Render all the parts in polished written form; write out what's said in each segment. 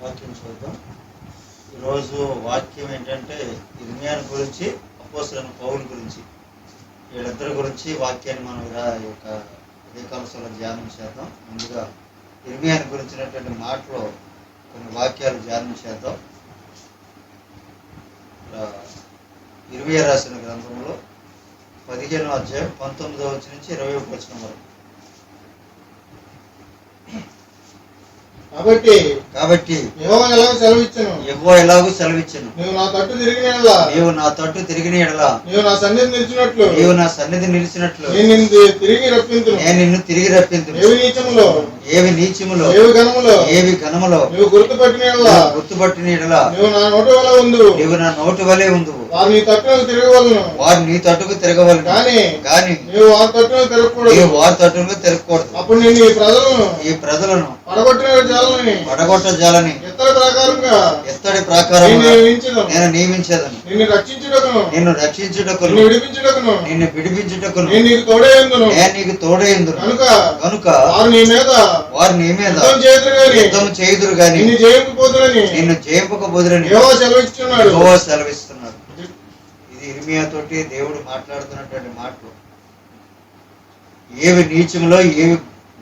వాక్యం చూద్దాం. ఈరోజు వాక్యం ఏంటంటే ఇర్మియాను గురించి, అపోస్తలుడైన పౌలు గురించి, వీళ్ళిద్దరి గురించి వాక్యాన్ని మనం ఈ యొక్క ఉదయకాల ధ్యానం చేద్దాం. ముందుగా ఇర్మియాను గురించినటువంటి మాటలో కొన్ని వాక్యాలు ధ్యానం చేద్దాం. ఇర్మియా రాసిన గ్రంథంలో 15వ అధ్యాయం 19వ వచనం నుంచి 20వ వచనం వరకు. కాబట్టి యెహోవా ఎలాగూ సెలవిచ్చెను, నీవు నా తట్టు తిరిగిన యెడల నీవు నా సన్నిధి నిలిచినట్లు నేను నిన్ను తిరిగి రప్పింతును. ఏవి నీచములో ఏవి ఘనములో నీవు గుర్తుపట్టిన యెడల నీవు నా నోటి వలె ఉందువు. వారు నీ తట్టుకు తిరగవలను కానీ నీవు వారి తట్టుకు తిరగకూడదు. అప్పుడు నేను ఈ ప్రజలను పడగొట్టజాలని ఎత్తడి ప్రకారంగా నేను నియమించేదను. నిన్ను రక్షించుటకు నిన్ను విడిపించుటకును నేను నీకు తోడైందును. కనుక వారు నీ మీద యుద్ధం చేయుదురు గాని నిన్ను జయింపకపోదురని యెహోవా సెలవిస్తున్నాడు. ఇది ఇర్మియా తోటి దేవుడు మాట్లాడుతున్నటువంటి మాటలు. ఏవి నీచములో ఏవి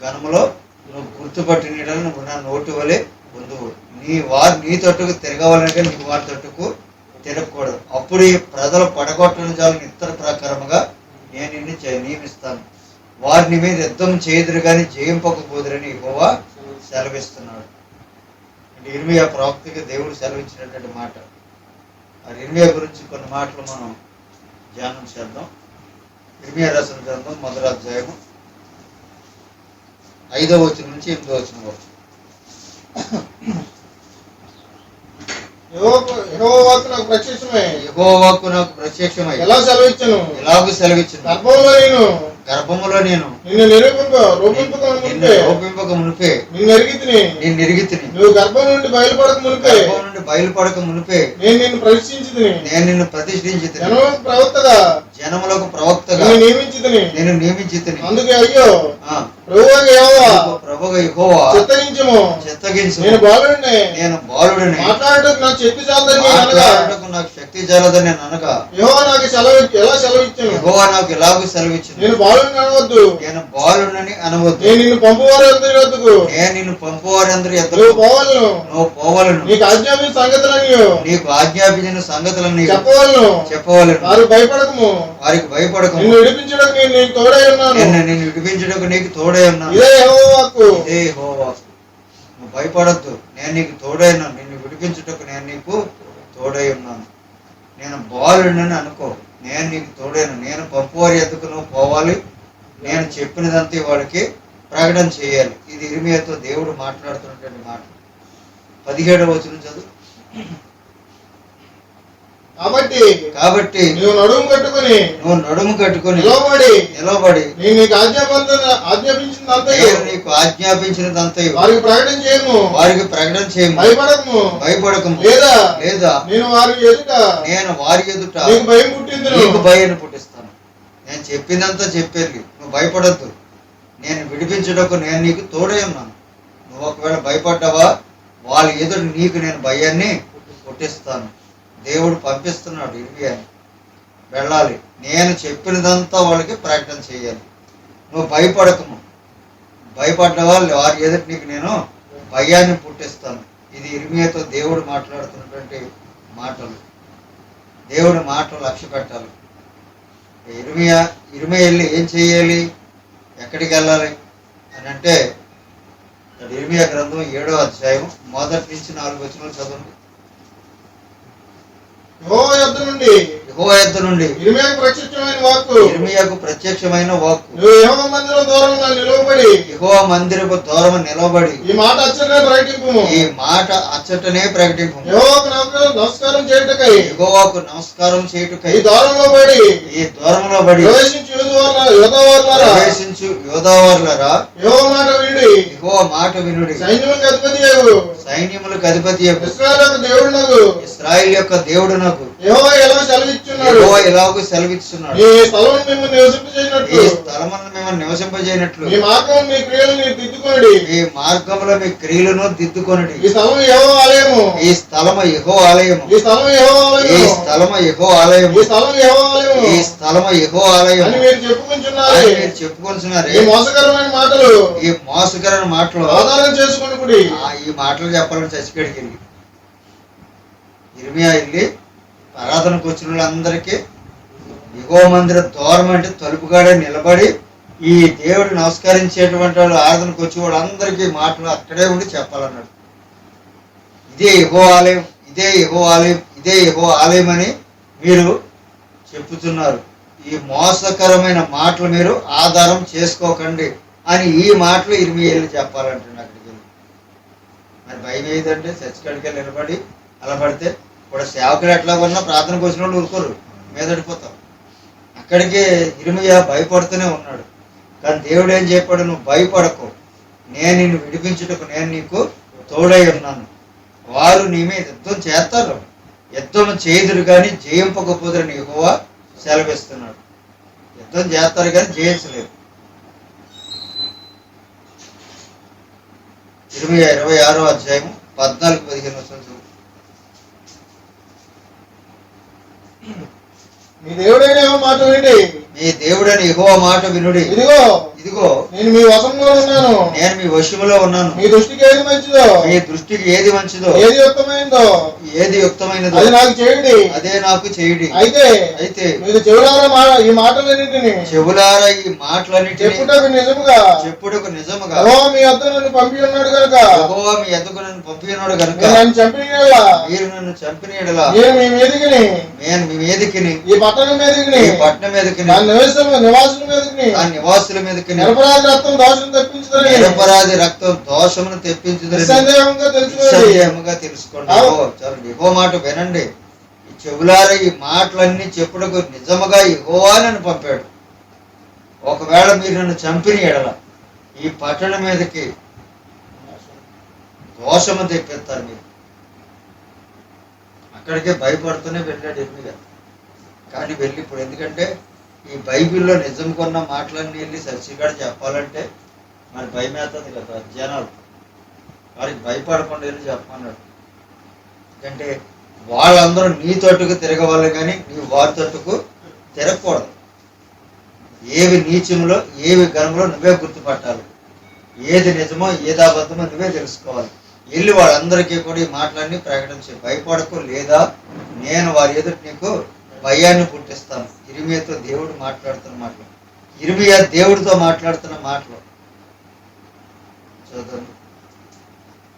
ఘనములో నువ్వు గుర్తుపట్టిన నువ్వు నా నోటి వలె పొందువు. వారు నీ తట్టుకు తిరగవాలంటే నీకు వారి తట్టుకు తిరగకూడదు. అప్పుడు ఈ ప్రజలు పడగొట్టడం చాలా ఇతర ప్రకారముగా నేను నిన్ను నియమిస్తాను. వారిని మీద యుద్ధం చేదురు కానీ జయింపకపోదురని యెహోవా సెలవిస్తున్నాడు. అంటే ఇర్మియా ప్రవక్తకి దేవుడు సెలవిచ్చినటువంటి మాట. ఆ ఇర్మియా గురించి కొన్ని మాటలు మనం ధ్యానం చేద్దాం. ఇర్మియా రాసిన గ్రంథం 1వ అధ్యాయము 5వ వచనం నుంచి 8వ వచనం వరకు. యెహోవా వాక్కు నాకు ప్రత్యక్షమై ఎలాగూ సెలవిచ్చెను. గర్భములో నేను నిన్ను రూపింపక మునిపే నిన్ను ఎరిగితిని. నువ్వు గర్భం నుండి బయలుపడక మునిపే నేను నిన్ను ప్రతిష్ఠించితిని. జనములకు ప్రవక్తగా నేను నియమించితిని. అందుకే అయ్యో ప్రభువుగా యెహోవా చిత్తగించు. నేను బాలుడిని మాట్లాడుటకు నాకు శక్తి చాలదని నేను అనగా యెహోవా నాకు ఎలాగూ సెలవిచ్చెను. నేను బాలుడిని అనవద్దు. నేను నిన్ను పంపువారి అందరి ఎద్దకు నువ్వు పోవలను. నీకు ఆజ్ఞాపించిన సంగతులను చెప్పవలను. వారికి భయపడకము. నిన్ను విడిపించుటకు నీకు తోడై ఉన్నాను. ఇదే యెహోవా. నువ్వు భయపడద్దు, నేను నీకు తోడై ఉన్నాను. నిన్ను విడిపించుటకు నేను నీకు తోడై ఉన్నాను. నేను బాలుడిని అనుకో, నేను నీకు తోడైనా. నేను పంపువారి ఎద్దకు నువ్వు పోవాలి. నేను చెప్పినదంతా వాళ్ళకి ప్రకటన చేయాలి. ఇది ఇర్మియాతో దేవుడు మాట్లాడుతున్నటువంటి మాట. 17వ వచనం చదువు. కాబట్టి నువ్వు నడుము కట్టుకొని నిలబడి నేను నీకు ఆజ్ఞాపించినదంతా వారికి ప్రకటన చేయము. భయపడకము. లేదా నేను వారి ఎదుట నీకు భయం పుట్టిస్తాను. నేను చెప్పిందంతా చెప్పేది. నువ్వు భయపడద్దు. నేను విడిపించుటకు నేను నీకు తోడై ఉన్నాను. నువ్వు ఒకవేళ భయపడ్డావా వాళ్ళ ఎదుట నీకు నేను భయాన్ని పుట్టిస్తాను. దేవుడు పంపిస్తున్నాడు ఇర్మియాని. వెళ్ళాలి, నేను చెప్పినదంతా వాళ్ళకి ప్రకటన చేయాలి. నువ్వు భయపడకము. భయపడ్డవా వారి ఎదుట నీకు నేను భయాన్ని పుట్టిస్తాను. ఇది ఇర్మియాతో దేవుడు మాట్లాడుతున్నటువంటి మాటలు. దేవుడి మాటలు లక్ష్య పెట్టాలి. ఇర్మియా వెళ్ళి ఏం చేయాలి, ఎక్కడికి వెళ్ళాలి అని అంటే ఇర్మియా గ్రంథం 7వ అధ్యాయం 1 నుంచి 4 వచనాలు చదవండి. యెహోవా యొద్ద నుండి ఇర్మియాకు ప్రత్యక్షమైన వాక్కు. యెహోవా మందిరపు దూరము నిలబడి ఈ మాట అచ్చటనే ప్రకటింపు. యెహోవాకు నమస్కారం చేయుటకై ఈ దూరంలో పడి ప్రవేశించు యోధావారులారా యెహోవా మాట వినుడి. సైన్యములకు అధిపతి ఇశ్రాయేలు యొక్క దేవుడు నాకు యెహోవా సెలవిచ్చుచున్నాడు. యెహోవా ఇలాగూ సెలవిస్తున్నాడు. ఈ స్థలమును మిమ్మల్ని నివసింపజేయనట్లు, ఈ స్థలమును మిమ్మల్ని నివసింపజేయనట్లు, మీ మార్గం మీ క్రియలు మీరు దిద్దుకొనుడి. ఈ మార్గంలో మీ క్రియలను దిద్దుకొనుడి. ఈ స్థలము యెహోవా ఆలయము, ఈ స్థలము యెహోవా ఆలయము, ఈ స్థలము యెహోవా ఈ ఆలయము, స్థలము యెహోవా ఆలయము, ఈ స్థలము యెహోవా ఆలయము, ఈ స్థలము యెహోవా ఆలయము అని మీరు చెప్పుకుంటున్నారు. అని మీరు చెప్పుకొంటున్నారే. ఈ మోసకరమైన మాటలు ఈ మోసకరమైన మాటలు ఆధారం చేసుకొనుడి. ఈ మాటలు చెప్పాలని చచ్చికాడికి వెళ్ళి ఇర్మియా వెళ్ళి ఆరాధనకు వచ్చిన వాళ్ళందరికీ యెహోవా మందిర ద్వారం అంటే తలుపుగాడే నిలబడి ఈ దేవుడు నమస్కరించేటువంటి వాళ్ళు ఆరాధనకు వచ్చి వాళ్ళందరికీ మాటలు అక్కడే ఉండి చెప్పాలన్నాడు. ఇదే యెహోవా ఆలయం, ఇదే యెహోవా ఆలయం, ఇదే యెహోవా ఆలయం అని మీరు చెప్పుతున్నారు. ఈ మోసకరమైన మాటలు మీరు ఆధారం చేసుకోకండి అని ఈ మాటలు ఇర్మియాకి చెప్పాలంటున్నాడు. అక్కడికి వెళ్ళి మరి భయం ఏదంటే చర్చికాడికి వెళ్ళి నిలబడి అలా పడితే ఇప్పుడు సేవకులు ఎట్లా కొన్నా ప్రార్థనకు వచ్చిన వాళ్ళు ఊరుకోరు, మీదడిపోతాం. అక్కడికి ఇర్మియా భయపడుతూనే ఉన్నాడు. కానీ దేవుడు ఏం చెప్పాడు, నువ్వు భయపడకు, నేను నిన్ను విడిపించుటకు నేను నీకు తోడై ఉన్నాను. వారు నీ మీద యుద్ధం చేస్తారు, యుద్ధం చేదురు కానీ జయింపకపోదురని యెహోవా సెలవిస్తున్నాడు. యుద్ధం చేస్తారు కానీ జయించలేరు. ఇర్మియా 26వ అధ్యాయం 14-15 మీ దేవుడైన యెహోవా మాట వినండి. మీ దేవుడైన యెహోవా మాట వినుడి. ఇదిగో ఇదిగో నేను మీ వశంలో ఉన్నాను, నేను మీ వశములో ఉన్నాను. మీ దృష్టికి ఏది మంచిదో, మీ దృష్టికి ఏది మంచిదో, ఏది యుక్తమైనదో, ఏది యుక్తమైనదో అది నాకు చేయండి. అదే నాకు చేయుడి. అయితే మీరు చెవులారా ఈ మాటలన్నింటినీ చెవులారా ఈ మాటలన్నిటిని చెప్పుటకు నిజముగా యెహోవా మీ వద్దకు నన్ను పంపి ఉన్నాడు కనుక, యెహోవా మీ వద్దకు నన్ను పంపి ఉన్నాడు కనుక నన్ను చంపిన యెడల, మీరు నన్ను చంపిన యెడల నేను మీ మీదికిని, నేను మీ మీదికిని, ఈ పట్టణం మీదికిని, ఈ పట్టణం మీదకిని, నివాసుల మీదకిని, ఆ నివాసుల మీదకిని నిరపరాధి రక్తం దోషం తెప్పించుదని, నిరపరాధి రక్తం దోషమును తెప్పించుదని నిస్సందేహంగా తెలుసుకోండి. చాలండి, యెహోవా మాట వినండి. ఈ చెవులారా ఈ మాటలన్నీ చెప్పుటకు నిజముగా యెహోవా నన్ను పంపాడు. ఒకవేళ మీరు నన్ను చంపిన ఎడల ఈ పట్టణం మీదకి దోషము తెప్పిస్తారు. మీరు అక్కడికే భయపడుతూనే వెళ్ళాడు ఇర్మియా. కానీ వెళ్ళి ఇప్పుడు ఎందుకంటే ఈ బైబిల్లో నిజం కొన్న మాటలన్నీ వెళ్ళి సచ్చిగా చెప్పాలంటే మరి భయం అవుతుంది కదా జనాలు. వారికి భయపడకుండా వెళ్ళి చెప్పమన్నాడు. ఎందుకంటే వాళ్ళందరూ నీ తట్టుకు తిరగవాలి కానీ నీవు వారి తట్టుకు తిరగకూడదు. ఏవి నీచములో ఏవి ఘనములో నువ్వే గుర్తుపట్టాలి. ఏది నిజమో ఏది అబద్ధమో నువ్వే తెలుసుకోవాలి. వెళ్ళి వాళ్ళందరికీ కూడా ఈ మాటలన్నీ ప్రకటించి భయపడకు, లేదా నేను వారి ఎదుటి నీకు భయాన్ని పుట్టిస్తాను. ఇర్మియాతో దేవుడు మాట్లాడుతున్న మాటలు, ఇర్మియా దేవుడితో మాట్లాడుతున్న మాటలు చదువు.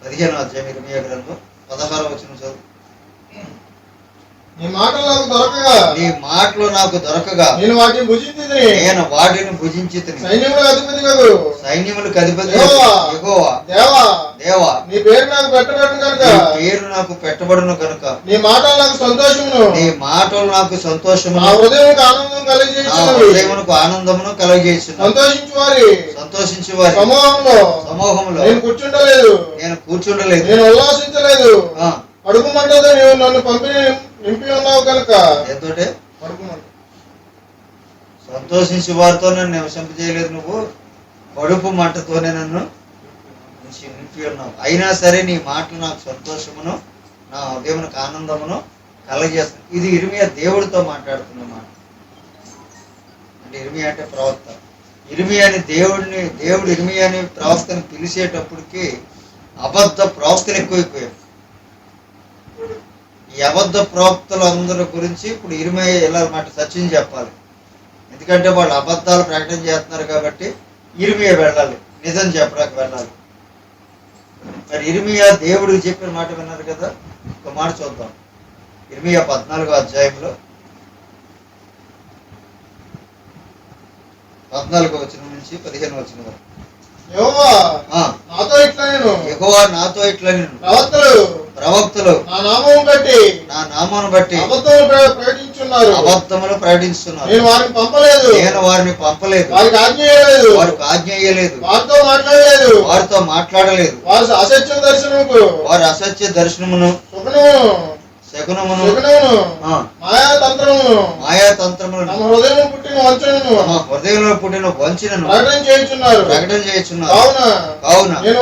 15వ అధ్యాయం ఇర్మియా గ్రంథం 16వ వచనం చదువు. నీ మాటలు నాకు దొరకగా నేను వాటిని భుజించితిని. సైన్యములకు అధిపతి యెహోవా దేవా నీ పేరు నాకు పెట్టబడును కనుక, పేరు నాకు పెట్టబడును కనుక నీ మాటలు నాకు సంతోషమును, నీ మాటలు నాకు సంతోషమును, నా హృదయమునకు ఆనందం హృదయమునకు ఆనందమును కలుగజేయుచున్నవి. సంతోషించు వారి సమూహంలో నేను కూర్చుండలేదు, నేను ఉల్లాసించలేదు. కడుపు మంటతో నీవు నన్ను నింపి ఉన్నావు కనుక. ఏంటంటే సంతోషించే వారితో నన్ను నివసింపజేయలేదు, నువ్వు కడుపు మంటతోనే నన్ను నింపి ఉన్నావు. అయినా సరే నీ మాటలు నాకు సంతోషమును, నా హృదయమునకు ఆనందమును కలగజేస్తాను. ఇది ఇర్మియా దేవుడితో మాట్లాడుతున్న మాట. అంటే ఇర్మియా అంటే ప్రవక్త. ఇర్మియాని దేవుడు ఇర్మియాని ప్రవక్తని పిలిచేటప్పటికి అబద్ధ ప్రవక్తలు ఎక్కువైపోయారు. ఈ అబద్ధ ప్రవక్తలందరి గురించి ఇప్పుడు ఇర్మియా ఇలా మాట సత్యం చెప్పాలి. ఎందుకంటే వాళ్ళు అబద్ధాలు ప్రకటన చేస్తున్నారు కాబట్టి ఇర్మియా వెళ్ళాలి, నిజం చెప్పడానికి వెళ్ళాలి. మరి ఇర్మియా దేవుడికి చెప్పిన మాట విన్నారు కదా, ఒక మాట చూద్దాం. ఇర్మియా 14వ అధ్యాయంలో 14వ వచనం నుంచి 15వ వచనం వరకు. యెహోవా నాతో ఇట్లా నేను ప్రవక్తలు నా నామమును బట్టి అబద్ధములు ప్రకటించున్నారు. నేను వారిని పంపలేదు, వారికి ఆజ్ఞ ఇయ్యలేదు, వారితో మాట్లాడలేదు. వారు అసత్య దర్శనమును శకునమును మాయాతంత్రములను తమ హృదయంలో పుట్టిన వంచనను ప్రకటన చేయుచున్నారు. కావున నేను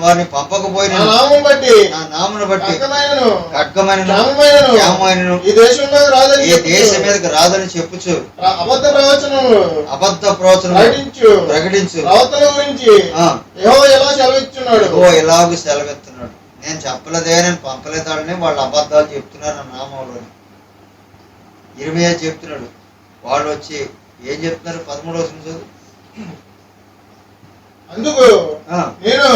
వారిని పంపకపోయిన నా నామమును బట్టి ఖడ్గమైనను ఈ దేశం మీదకి రాదని చెప్పుచు అబద్ధ ప్రవచనం ప్రకటించు ఎలాగూ సెలవెత్తున్నాడు. నేను చెప్పలేదే, నేను పంపలేదాడని వాళ్ళు అబద్ధాలు చెప్తున్నారు నా నామంలో. ఇర్మీయా చెప్తున్నాడు. వాళ్ళు వచ్చి ఏం చెప్తున్నారు? 13వ వచనం చదువు. అందుకు నేను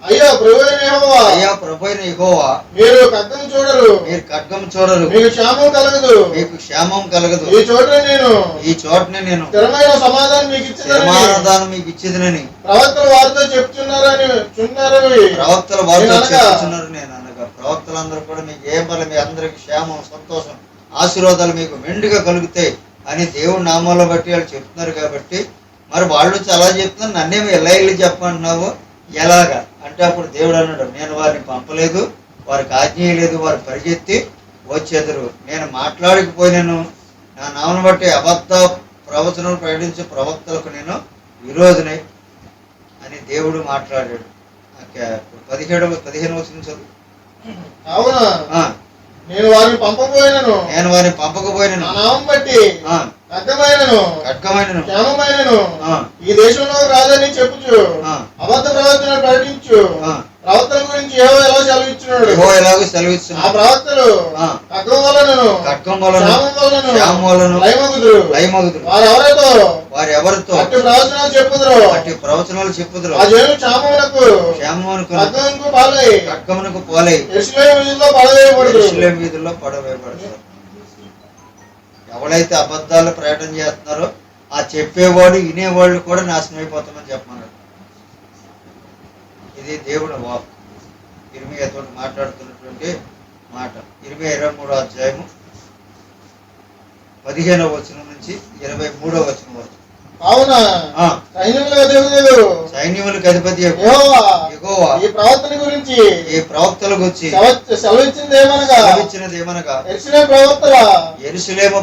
అయ్యా ప్రభువైన యెహోవా మీరు ఖడ్గము చూడరు, మీకు క్షేమం కలగదు. ఈ చోటనే నేను స్థిరమైన సమాధానం మీకు ఇచ్చేదనని ప్రవక్తలు వారితో చెప్తున్నారని నేను అనగా, ప్రవక్తలందరూ కూడా మీకు ఏం పర్లేదు, మీ అందరికి క్షేమం, సంతోషం, ఆశీర్వాదాలు మీకు మెండుగా కలుగుతాయి అని దేవుడి నామాల్లో బట్టి వాళ్ళు చెప్తున్నారు. కాబట్టి మరి వాళ్ళు చాలా చెప్తున్నారు, నన్నేమి ఎలా వెళ్ళి చెప్పమంటున్నావు, ఎలాగా అంటే అప్పుడు దేవుడు అన్నాడు, నేను వారిని పంపలేదు, వారికి ఆజ్ఞ లేదు, వారు పరిగెత్తి వచ్చేదరు. నేను మాట్లాడకపోయినాను, నా నామను బట్టి అబద్ధ ప్రవచనం ప్రకటించే ప్రవక్తలకు నేను విరోధిని అని దేవుడు మాట్లాడాడు. 15వ వచనం చదువు. అవునా, నేను వారిని పంపకపోయినను నా నామం బట్టి ఖడ్గమైనను క్షేమమైనను ఈ దేశంలో రాదని చెప్పుచు అబద్ధ ప్రవచన ప్రకటించు ప్రవక్తల గురించి ఎలాగో సెలవిస్తున్నాడు. ఆ ప్రవక్తలు ఖడ్గం వలన లయమగుదురు. వారెవరితో అట్టి ప్రవచనాలు చెప్పుదురు. ఆ జనులు క్షేమమునకు ఖడ్గమునకు పాలై యెరూషలేము వీధుల్లో పడవేయబడతారు. ఎవరైతే అబద్ధాలు ప్రకటన చేస్తున్నారో ఆ చెప్పేవాడు వినేవాళ్ళు కూడా నాశనం అయిపోతామని చెప్పమన్నాడు. ఇది దేవుడు వాక్. ఇర్మీయాతో మాట్లాడుతున్నటువంటి మాట. ఇర్మీయా 23వ అధ్యాయము 15వ వచనం నుంచి 23వ వచనం వరకు. అవునా, సైన్యములకు అధిపతి యెహోవా ఈ ప్రవక్తల గురించి సెలవిచ్చినదేమనగా యెరూషలేము ప్రవక్తల యెరూషలేము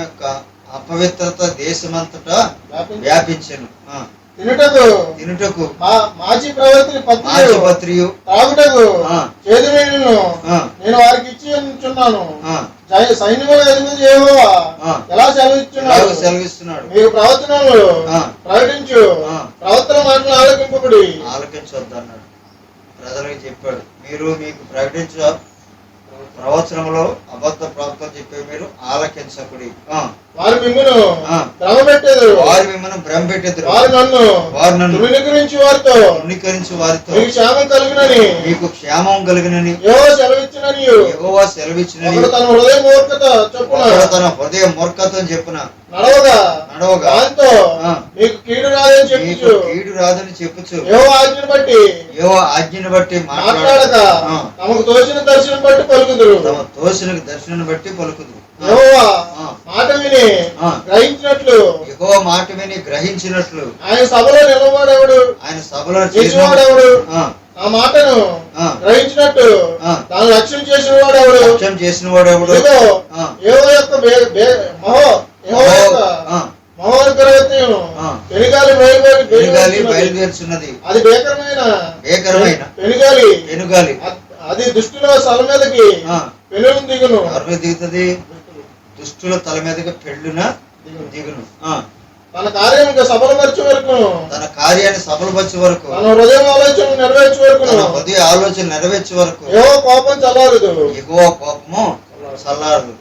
యొక్క అపవిత్రత దేశమంతటా వ్యాపించెను. తినుటకు మాజీ పత్రియు తాగుటకు చేదు నీళ్లను నేను వారికి ఇచ్చి ఉంచున్నాను. సైన్యముల అధిపతి యెహోవా ఎలా సెలవిస్తున్నాడు, మీరు ప్రవచనాలు ప్రకటించు, ప్రవక్తల మాటలు ఆలకించొద్దు అన్నాడు. ప్రజలకు చెప్పాడు, మీరు మీకు ప్రకటించు ప్రవచనంలో అబద్ధ ప్రవక్తలు చెప్పే మీరు ఆలకించకుడి. వారు మిమ్మల్ని భ్రమపెట్టెదరు. వారు నన్ను తృణీకరించి వారితో మీకు క్షేమం కలుగునని యెహోవా సెలవిచ్చినని తన హృదయ మూర్ఖత చెప్పున నడవగా మీకు కీడు రాదని చెప్పుచు యెహోవా ఆజ్ఞను బట్టి మాట్లాడక తమకు తోచిన దర్శనం బట్టి పలుకుదురు. యెహోవా మాట విని గ్రహించినట్లు ఆయన సభలో నిలబడేవాడు, ఆయన సభలో చేసేవాడెవడు, ఆ మాటను గ్రహించినట్టు దాని లక్ష్యం చేసిన వాడెవడు. యెహోవా యొక్క బయలుదేరుచున్నది. అది భీకరమైన పెనుగాలి. అది దుష్టుల తల మీదకి పెనును దిగును. దిగుతుంది. దుష్టుల తల మీదకి పెళ్ళున దిగును. తన కార్యాన్ని సఫలపరిచే వరకు తన హృదయ ఆలోచన నెరవేర్చే వరకు యెహోవా కోపం కోపము చల్లారదు.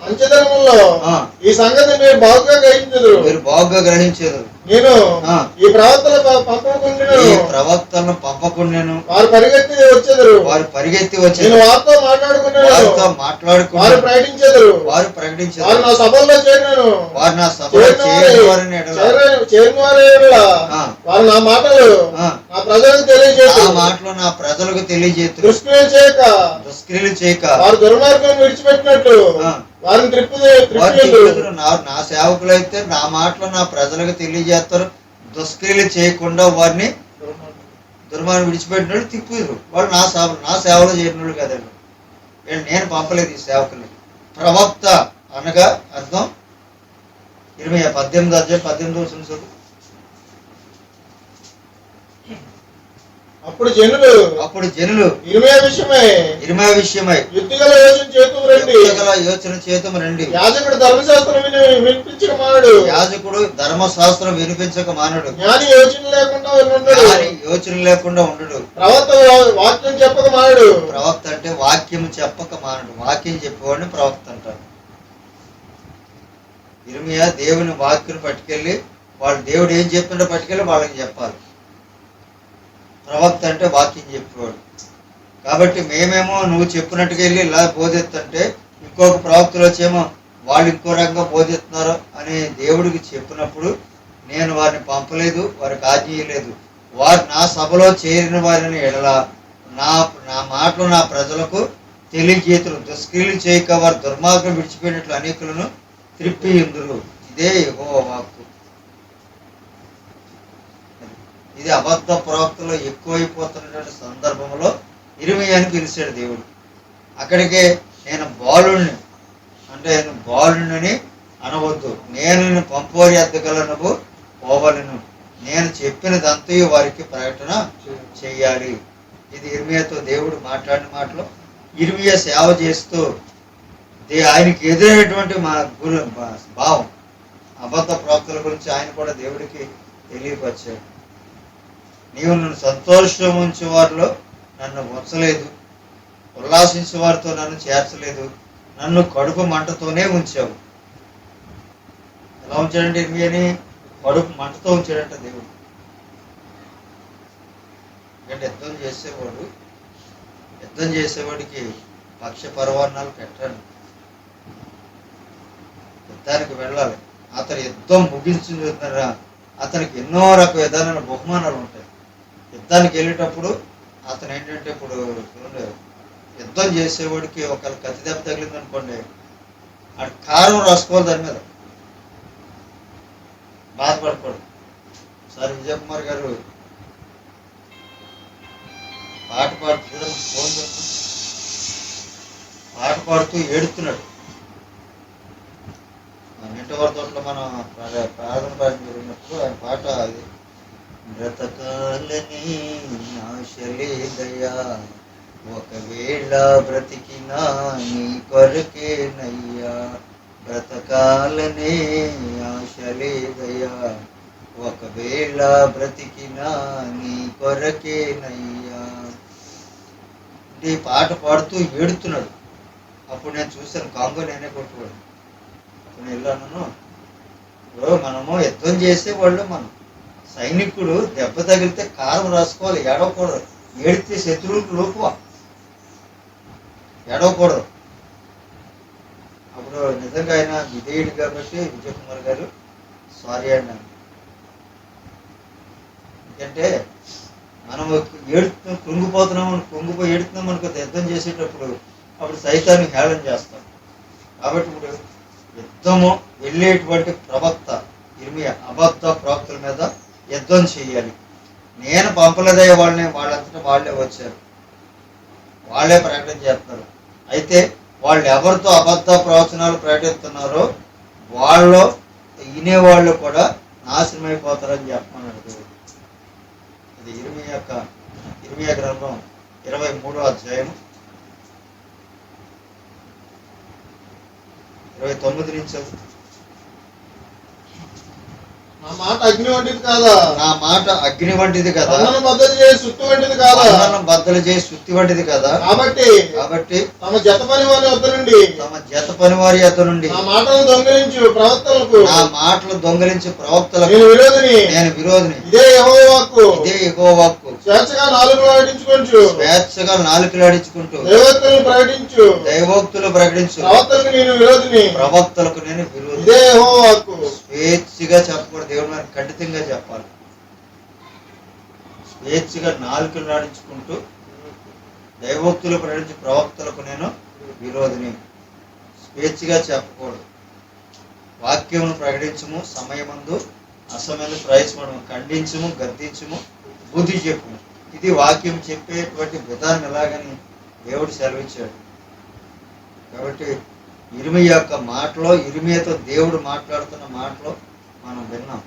అంచెదనములో ఈ సంగతి మీరు బాగుగా గ్రహించదు. నేను ఈ ప్రవక్తలను పంపకుండాను వారు పరిగెత్తి వచ్చేదరు. వారితో మాట్లాడుకున్నాను. వారు ప్రకటించెదరు. వారు నా సభల్లో చేరిన వారు నా మాటలు నా ప్రజలకు తెలియజేస్తారు. దుష్క్రియలు చేయక వారు దుర్మార్గం విడిచిపెట్టినట్లు వారిని నా సేవకులు అయితే నా మాటలు నా ప్రజలకు తెలియజేస్తారు. దుష్క్రియలు చేయకుండా వారిని దుర్మార్గం విడిచిపెట్టిన వాళ్ళు తిప్పురు. వాళ్ళు నా సేవలో చేరిన వాళ్ళు కదండి. నేను పంపలేదు ఈ సేవకుల్ని. ప్రవక్త అనగా అర్థం ఇరవై 18 అప్పుడు జనులు ఇరిమయా విషయమై యుక్తిగల యోచన చేతుము రండి. యాజకుడు ధర్మశాస్త్రం వినిపించక మానడు. జ్ఞాని యోచన లేకుండా ఉండడు. ప్రవక్త వాక్యం చెప్పక మానడు. ప్రవక్త అంటే వాక్యం చెప్పక మానడు. వాక్యం చెప్పేవాడిని ప్రవక్త అంటారు. ఇర్మియా దేవుని వాక్యం పట్టుకెళ్ళి వాళ్ళు దేవుడు ఏం చెప్పిండో పట్టుకెళ్ళి వాళ్ళకి చెప్పాలి. ప్రవక్త అంటే వాక్యం చెప్పేవాడు. కాబట్టి మేమేమో నువ్వు చెప్పినట్టుగా వెళ్ళి ఇలా బోధిస్తుంటే ఇంకొక ప్రవక్తలు వచ్చేమో వాళ్ళు ఇంకో రకంగా బోధిస్తున్నారు అని దేవుడికి చెప్పినప్పుడు నేను వారిని పంపలేదు, వారికి ఆజ్ఞయలేదు. వారు నా సభలో చేరిన వారిని ఎడల నా మాటలు నా ప్రజలకు తెలియజేతులు. దుష్క్రియలు చేయక వారు దుర్మార్గం విడిచిపోయినట్లు అనేకులను త్రిప్పి ఇందురు. ఇదే యెహోవా వాక్కు. ఇది అబద్ధ ప్రవక్తలు ఎక్కువైపోతున్నటువంటి సందర్భంలో ఇర్మియాని పిలిచాడు దేవుడు. అక్కడికే నేను బాలుణ్ణి అంటే బాలుని అనవద్దు, నేను పంపవరి ఎద్దగలను పోవలను, నేను చెప్పినదంతయు వారికి ప్రకటన చెయ్యాలి. ఇది ఇర్మియాతో దేవుడు మాట్లాడిన మాటలు. ఇర్మియా సేవ చేస్తూ ఆయనకి ఎదురైనటువంటి మా భావం అబద్ధ ప్రవక్తల గురించి ఆయన కూడా దేవుడికి తెలియపరిచాడు. నీవు నన్ను సంతోషం ఉంచే వారిలో నన్ను ఉంచలేదు, ఉల్లాసించే వారితో నన్ను చేర్చలేదు, నన్ను కడుపు మంటతోనే ఉంచావు. ఎలా ఉంచాడంటే ఇర్మియాని కడుపు మంటతో ఉంచాడంట దేవుడు. ఎందుకంటే యుద్ధం చేసేవాడికి పక్ష పర్వాణాలు పెట్టండి. యుద్ధానికి వెళ్ళాలి. అతను యుద్ధం ముగించిన అతనికి ఎన్నో విధాలైన బహుమానాలు ఉంటాయి. యుద్ధానికి వెళ్ళేటప్పుడు అతను ఏంటంటే ఇప్పుడు యుద్ధం చేసేవాడికి ఒకవేళ కత్తి దెబ్బ తగిలింది అనుకోండి, ఆడు కారం రాసుకోవాలి దాని మీద, బాధపడకూడదు. సార్ విజయ్ కుమార్ గారు పాట పాడుతూ ఏడుతున్నాడు. నెట్టవారి తోటలో మనం ప్రార్థన జరిగినప్పుడు ఆయన పాట అది, బ్రతకాలని ఆశ లేదయ్యా, ఒకవేళ బ్రతికినా నీ కొరకేనయ్యా, బ్రతకాలనే ఆశ లేదయ్యా, ఒకవేళ బ్రతికినా నీ కొరకేనయ్యా. ఈ పాట పాడుతూ ఏడుతున్నాడు. అప్పుడు నేను చూశాను, కాంగో నేనే కొట్టుకోడు. అప్పుడు నేను వెళ్ళాను. ఇప్పుడు మనము యుద్ధం చేసేవాళ్ళు, మనం సైనికుడు దెబ్బ తగిలితే కారం రాసుకోవాలి, ఏడవకూడదు. ఏడితే శత్రువులకు లోకువ, ఏడవకూడదు. అప్పుడు నిజంగా ఆయన విధేయుడు కాబట్టి విజయ్ కుమార్ గారు సారీ అన్నాను. ఎందుకంటే మనం కృంగిపోయి ఏడుతున్నాం అనుకో యుద్ధం చేసేటప్పుడు, అప్పుడు సైతాన్ని హేళన చేస్తాం. కాబట్టి ఇప్పుడు యుద్ధము వెళ్ళేటువంటి ప్రవక్త ఇర్మియా అబద్ధ ప్రవక్తల మీద యుద్ధం చేయాలి. నేను పంపలేదయ్యే వాళ్ళని, వాళ్ళంతటా వాళ్ళే వచ్చారు, వాళ్ళే ప్రకటన చేస్తున్నారు. అయితే వాళ్ళు ఎవరితో అబద్ధ ప్రవచనాలు ప్రకటిస్తున్నారో వాళ్ళు వినేవాళ్ళు కూడా నాశనం అయిపోతారని చెప్పమన్నాడు దేవుడు. ఇది ఇర్మియా గ్రంథం 23వ అధ్యాయం 29 నుంచి. నా మాట అగ్ని వంటిది కాదా, నా మాట అగ్ని వంటిది కదా, బద్దలు చేసి సుత్తి వంటిది కాదా, బద్దలు చేసి సుత్తి వంటిది కదా. కాబట్టి తమ జత పని వారి వద్ద నుండి నా మాటలు దొంగిలించు ప్రవక్తలకు నేను విరోధిని. ఇదే యెహోవా వాక్కు. స్వేచ్ఛగా నాలుకలు ఆడించుకుంటూ దైవోక్తులు ప్రకటించు. ప్రవక్తలకు నేను విరోధి. ఇదే యెహోవా వాక్కు. స్వేచ్ఛగా చెప్పకూడదు, దేవుడు మనకి ఖండితంగా చెప్పాలి. స్వేచ్ఛగా నాలుకలు నాడించుకుంటూ దైవోక్తులు ప్రకటించి ప్రవక్తలకు నేను విరోధిని. స్వేచ్ఛగా చెప్పకూడదు. వాక్యమును ప్రకటించము, సమయమందు అసమయంలో ప్రయత్నము, ఖండించము, గద్దించము, బుద్ధి చెప్పుము. ఇది వాక్యం చెప్పేటువంటి విధానం ఎలాగని దేవుడు సెలవిచ్చాడు. కాబట్టి ఇర్మీయా యొక్క మాటలో, ఇర్మీయాతో దేవుడు మాట్లాడుతున్న మాటలో మనం విన్నాం.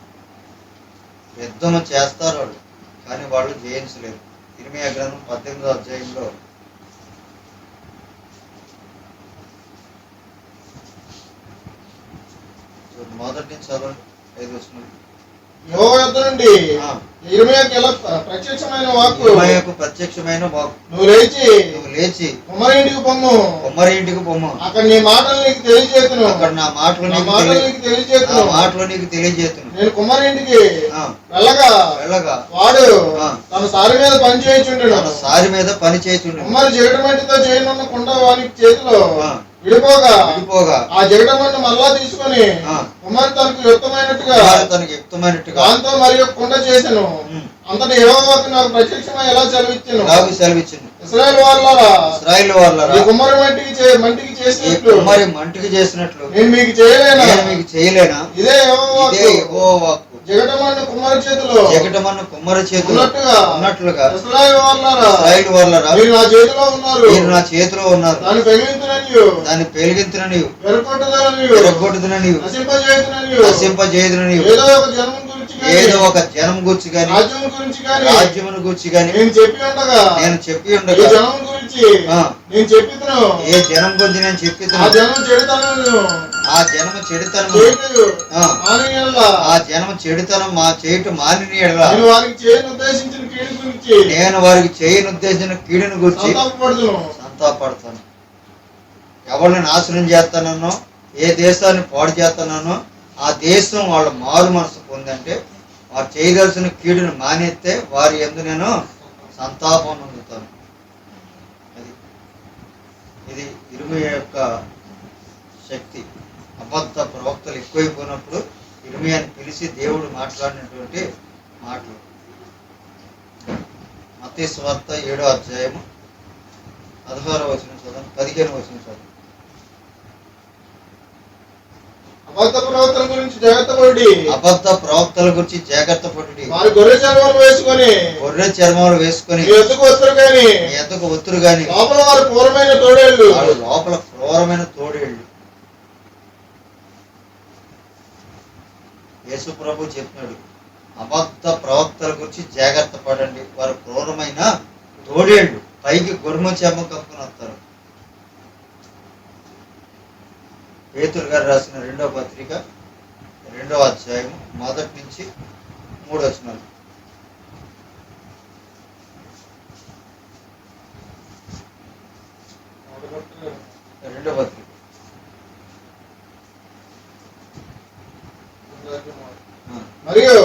యుద్ధము చేస్తారు వాళ్ళు, కానీ వాళ్ళు జయించలేదు. ఇర్మీయా గ్రంథం 18వ అధ్యాయంలో మొదటి నుంచి చదవండి, 5 వచనాలు. యెహోవా యొద్ద నుండి ఇర్మీయాకు ఇలా ప్రత్యక్షమైన వాక్కు, ఇర్మీయాకు ప్రత్యక్షమైన వాక్కు, నువ్వు లేచి కుమ్మరి ఇంటికి పొమ్ము, అక్కడ నీ మాటలు నీకు తెలియజేతును, అక్కడ నా మాటలు నీకు తెలియజేతును. నేను కుమ్మరి ఇంటికి వెళ్ళగా వాడు తన సారి మీద పని చేయుచుండెను. కుమ్మరి జగడమట్టితో చేయనున్న కుండ వాని చేతిలో విడిపోగా ఆ జగడమన్ను మళ్ళా తీసుకొని కుమ్మరి తనకు యుక్తమైనట్టుగా దాంతో మరి ఒక కుండ చేసెను. అంతటి యెహోవాకు నాకు ప్రత్యక్షమై ఎలా సెలవిచ్చెను, ఇశ్రాయేలు వాళ్ళారా, ఈ కుమ్మరి మంటికి చేసినట్లు నేను మీకు చేయలేనా? ఇదే యెహోవా జగడమన్ను కుమ్మరి చేతిలో ఉన్నట్లుగా ఇశ్రాయేలు వాళ్ళారా, మీరు నా చేతిలో ఉన్నారు. దాన్ని పెరిగింతునని నశింపజేయుదునని ఏదో ఒక జనం గురించి గాని రాజ్యమును గురించి గాని నేను చెప్పి ఉండగా ఏ జనం గురించి నేను చెప్పితును, ఆ జనము చెడుతనం మా చేయటం మానిన యెడల నేను వారికి చేయను ఉద్దేశించిన కీడును గురించి సంతాపడతాను. ఎవరిని నాశనం చేస్తానో, ఏ దేశాన్ని పాడు చేస్తానో, ఆ దేశం వాళ్ళ మారు మనసు పొందంటే, వారు చేయదలసిన కీడును మానేస్తే వారి యందు నేను సంతాపం పొందుతాను. ఇది ఇర్మీయా యొక్క శక్తి. అబద్ధ ప్రవక్తలు ఎక్కువైపోయినప్పుడు ఇర్మీయాని పిలిచి దేవుడు మాట్లాడినటువంటి మాటలు. మత్తయి సువార్త 7వ అధ్యాయము 16వ వచనం చదవండి, 15వ వచనం చదవండి. అబద్ధ ప్రవక్తల గురించి జాగ్రత్త పడుడి. గొర్రె చర్మాలు వేసుకొని ఎద్దకు ఒత్తురు గాని లోపల క్రూరమైన తోడేళ్ళు. యేసు ప్రభు చెప్పినాడు, అబద్ధ ప్రవక్తల గురించి జాగ్రత్త పడండి, వారు క్రూరమైన తోడేళ్ళు, పైకి గొర్రె చర్మ కప్పుకొని వస్తారు. పేతురు గారు రాసిన 2వ పత్రిక 2వ అధ్యాయం 1 నుంచి 3 వచనాలు. 2వ పత్రిక మరియు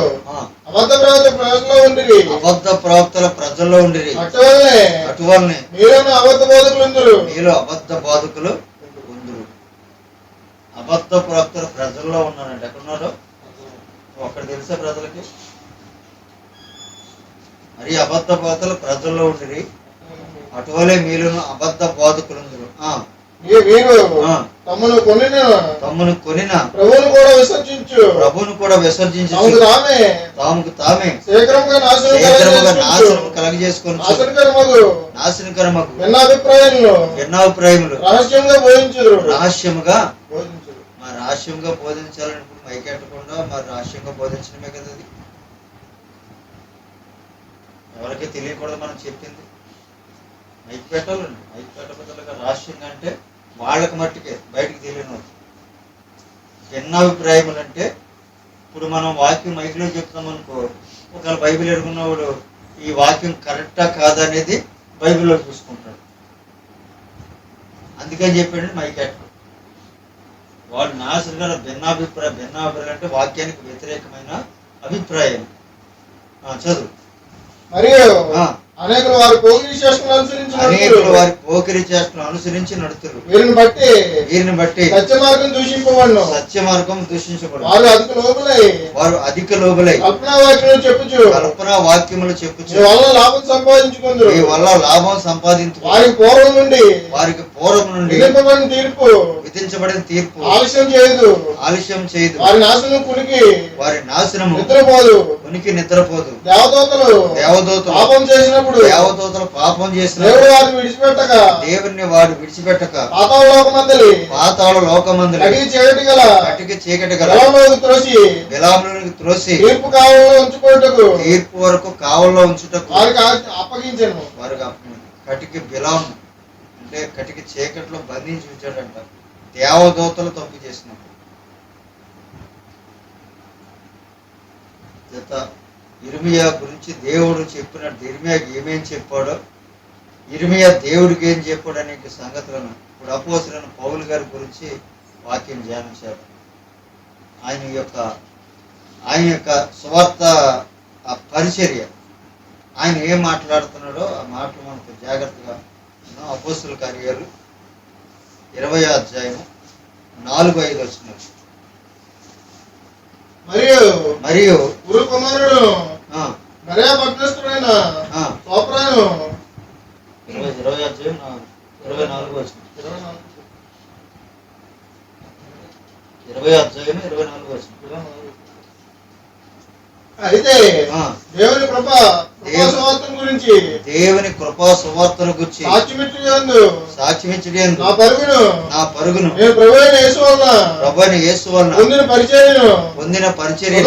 అబద్ధ ప్రవక్తల ప్రజల్లో ఉండిరి, అటువలనే మీలో అబద్ధ బోధకులు. అబద్ధ ప్రవక్తల ప్రజల్లో ఉన్నారండి. ఎక్కడున్నారో ఒక్కడ తెలుసా ప్రజలకి? మరి అబద్ధ బోధకులు ప్రజల్లో ఉండిరి, అటువలే మీలోను అబద్ధ బోధకులు. తమ్మును కొనిన ప్రభువును కూడా విసర్జించు తాముకు తామే నాశనము కలగజేసుకొని నాశనకరమగు భిన్నాభిప్రాయములు రహస్యముగా మరి రహస్యంగా బోధించాలని మైకెట్టకుండా మరి రహస్యంగా బోధించడమే కదా అది. ఎవరికి తెలియకూడదు మనం చెప్పింది. మైక్ పెట్టాలండి, మైక్ పెట్టబద్దలుగా రహస్యంగా అంటే వాళ్ళకి మట్టుకే, బయటకు తెలియని వాళ్ళు. భిన్నాభిప్రాయములు అంటే ఇప్పుడు మనం వాక్యం మైక్లో చెప్తాం అనుకో, ఒకవేళ బైబిల్ ఎరుగున్నవాడు ఈ వాక్యం కరెక్టా కాదా అనేది బైబిల్లో చూసుకుంటాడు. అందుకని చెప్పాడు మైక్ ఎట్టు. వాళ్ళు నాశనగా భిన్నాభిప్రాయం అంటే వాక్యానికి వ్యతిరేకమైన అభిప్రాయం. చదువు. మరియు అనేకులు వారి పోకిరి చేష్టలను అనుసరించి నడుతురు. వీరిని బట్టి సత్య మార్గం దూషించబడు. వారు అధిక లోబులై కల్పనా వాక్యములు చెప్పుచు ఈ వల్ల లాభం సంపాదించు వారికి పూర్వం నుండి విధించబడిన తీర్పు ఆలస్యం చేయదు. వారి నాశనము నిద్రపోదు. దేవదూతలు పాపం చేసినప్పుడు చేసినప్పుడు దేవదూతలు పాపం చేసిన దేవుడు వారిని విడిచిపెట్టక దేవుని వాడు విడిచిపెట్టక పాతాళ లోకమందలి కటికి చీకటి గల బిలాములోనికి త్రోసి తీర్పు కావల్లో ఉంచుకోటకు తీర్పు వరకు కావల్లో ఉంచుటకు వారికి అప్పగించాను. వారికి కటికి బిలాము అంటే కటికి చీకట్లో బంధించి ఉంచాడంట దేవదూతలు తప్పు చేసినప్పుడు. ఇర్మియా గురించి దేవుడు చెప్పినట్టు ఇర్మియాకి ఏమేం చెప్పాడో, ఇర్మియా దేవుడికి ఏం చెప్పాడు అనే సంగతులను ఇప్పుడు అపోస్తలుడైన పౌలు గారి గురించి వాక్యం ధ్యానించాడు. ఆయన యొక్క సువార్త పరిచర్య, ఆయన ఏం మాట్లాడుతున్నాడో ఆ మాటలు మనకు జాగ్రత్తగా అపోస్తలుల కార్యాలు 20వ అధ్యాయం 4-5 వచనాలు. మరియు గురు కుమారుడు మరియా పట్టణస్థుడైన సోప్రాను 20వ అధ్యాయం 24వ వచనం. 20వ అధ్యాయం 24వ వచనం. అయితే దేవుని కృపా సువార్తను గురించి సాక్ష్యమిచ్చుడి నా పరుగును నేను ప్రభువైన యేసు వలన పొందిన పరిచర్య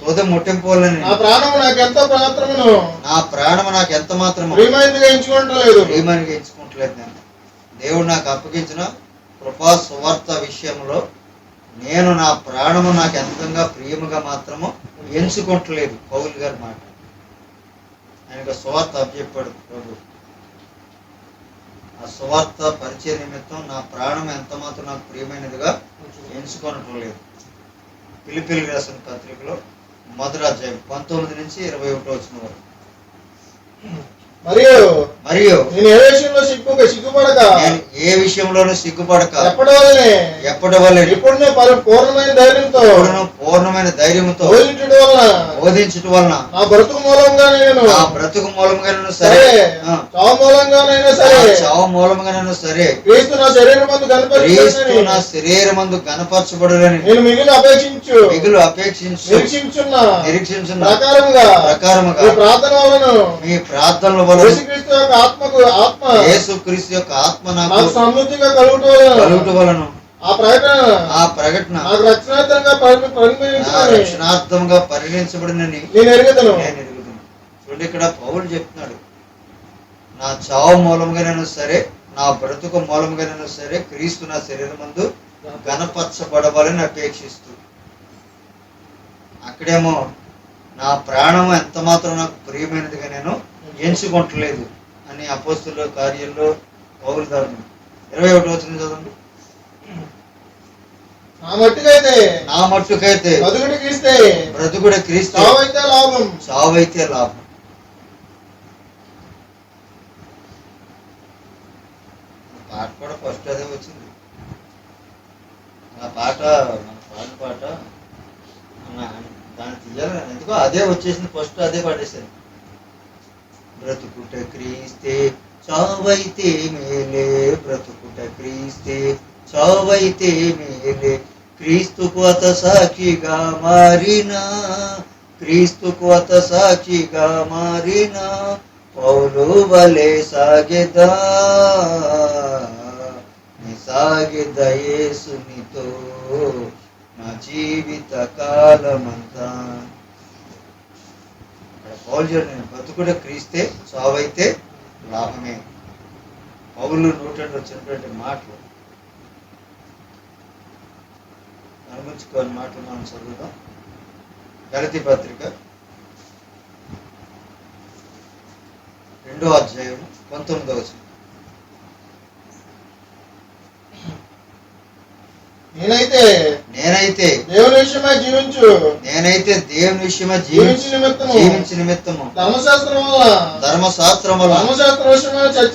తుద ముట్టింపు వలన నా ప్రాణము నాకు ఎంత మాత్రము ప్రియమైనదిగా ఎంచుకోవట్లేదు. నేను దేవుడు నాకు అప్పగించిన కృపా సువార్త విషయంలో నేను నా ప్రాణము నాకు ఎంతంగా ప్రియముగా మాత్రము ఎంచుకోవట్లేదు. పౌలు గారి మాట, ఆయనకు సువార్త అప్పచెప్పాడు ప్రభు. ఆ సువార్త పరిచయ నిమిత్తం నా ప్రాణం ఎంత మాత్రం నాకు ప్రియమైనదిగా ఎంచుకోవటం లేదు. ఫిలిప్పీయులకు రాసిన పత్రికలో 1వ అధ్యాయం 19 నుంచి 21 వచనం వరకు. మరియు నేను ఏ విషయంలోనూ సిగ్గుపడక ఎప్పటి వల్లే ఇప్పుడు పూర్ణమైన ధైర్యంతో బోధించడం వలన నా బ్రతుకు మూలంగానైనా సరే చావు మూలంగానైనా సరే క్రీస్తు నా శరీరమందు గణపరచబడులని నేను మిగులు అపేక్షించుచున్నా ప్రకారముగా మీ ప్రార్థనల వలన యేసుక్రీస్తు యొక్క ఆత్మ నాకు సమృద్ధిగా కలుగుట వలన ఆ ప్రకటన రక్షణార్థంగా పరిగణించబడినని నేను ఎరుగుదును. చూడండి, ఇక్కడ పౌలు చెప్తున్నాడు, నా చావు మూలంగానైనా సరే నా బ్రతుకు మూలంగానైనా సరే క్రీస్తు నా శరీరమందు గణపరచబడవాలని అపేక్షిస్తూ, అక్కడేమో నా ప్రాణం ఎంత మాత్రం నాకు ప్రియమైనదిగా నేను ఎంచుకోవట్లేదు అని అపోస్తలుల కార్యాల్లో పౌలు గారు 21వ వచనం చదవండి. నా మట్టుకైతే బ్రతుకుడే క్రీస్తు, చావైతే లాభం. పాట కూడా ఫస్ట్ అదే వచ్చింది. ఆ పాట మన పాట దాన్ని తీయాలి, ఎందుకో అదే వచ్చేసింది, ఫస్ట్ అదే పాడేశాను. బ్రతుకుట క్రీస్తే చావైతే మేలే, బ్రతుకుట క్రీస్తే చావైతే మేలే, క్రీస్తుకు అత సాక్షిగా మారినా, క్రీస్తుకు అత సాక్షిగా మారినా, పౌలు వలె సాగెదా సాగెద యేసునితో నా జీవిత కాలమంతా. పౌలు నేను బ్రతుకుడ క్రీస్తే చావైతే లాభమే. పౌలు నోటంటే వచ్చినటువంటి మాటలు అనుమతించుకోని మాటలు మనం చదువుదాం. గలతీ పత్రిక 2వ అధ్యాయం 19వ వచనం. నేనైతే దేవుని విషయమై జీవించి నిమిత్తము ధర్మశాస్త్రం విషయమై చచ్చిన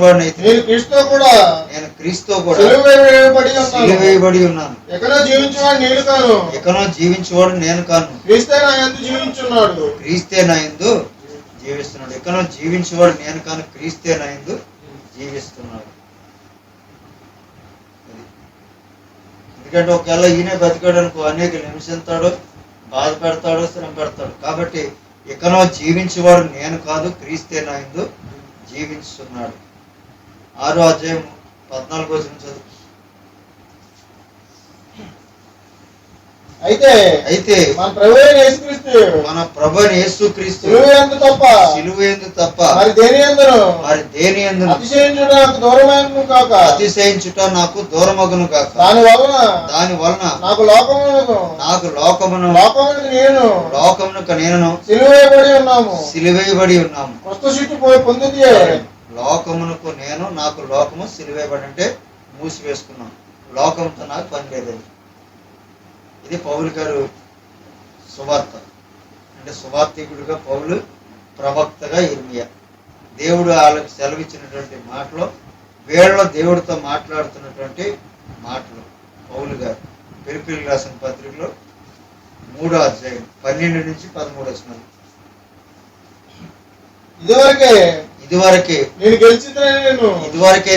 వాడినైతే నేను క్రీస్తు కూడా సిలువేయబడి ఉన్నాను. ఎక్కడో జీవించేవాడు నేను కాను, క్రీస్తే నా యందు జీవించున్నాడు. క్రీస్తే నా యందు జీవిస్తున్నాడు. ఎక్కడో జీవించేవాడు నేను కాను, క్రీస్తే నా యందు జీవిస్తున్నాడు. ఎందుకంటే ఒకవేళ ఈయన బతికాడు అనుకో, అనేక హింసిస్తాడు, బాధ పెడతాడు, శ్రమ పెడతాడు. కాబట్టి ఇకనో జీవించేవాడు నేను కాదు, క్రీస్తే నా యందు జీవించుతున్నాడు. 6వ అధ్యాయం 14వ వచనం చదువు. అయితే మన ప్రభు అయిన యేసుక్రీస్తు సిలువ యందు తప్ప మరి దేని యందును అతిశయించుట నాకు దూరమగును కాక. దాని వలన నాకు లోకమునకు నేను సిలువేయబడి ఉన్నాము. లోకమునకు నేను, నాకు లోకము సిలువేయబడి అంటే మూసివేసుకున్నాం. లోకంతో నాకు పని లేదండి. ఇది పౌలు గారు సువార్త. అంటే సువార్తికుడిగా పౌలు, ప్రవక్తగా ఇర్మియా. దేవుడు వాళ్ళకి సెలవిచ్చినటువంటి మాటలు, వీళ్ళలో దేవుడితో మాట్లాడుతున్నటువంటి మాటలు పౌలు గారు ఫిలిప్పీయులకు రాసిన పత్రికలో 3వ అధ్యాయం 12 నుంచి 13 వచనాలు. ఇదివరకే నేను గెలిచితనైనను, ఇదివరకే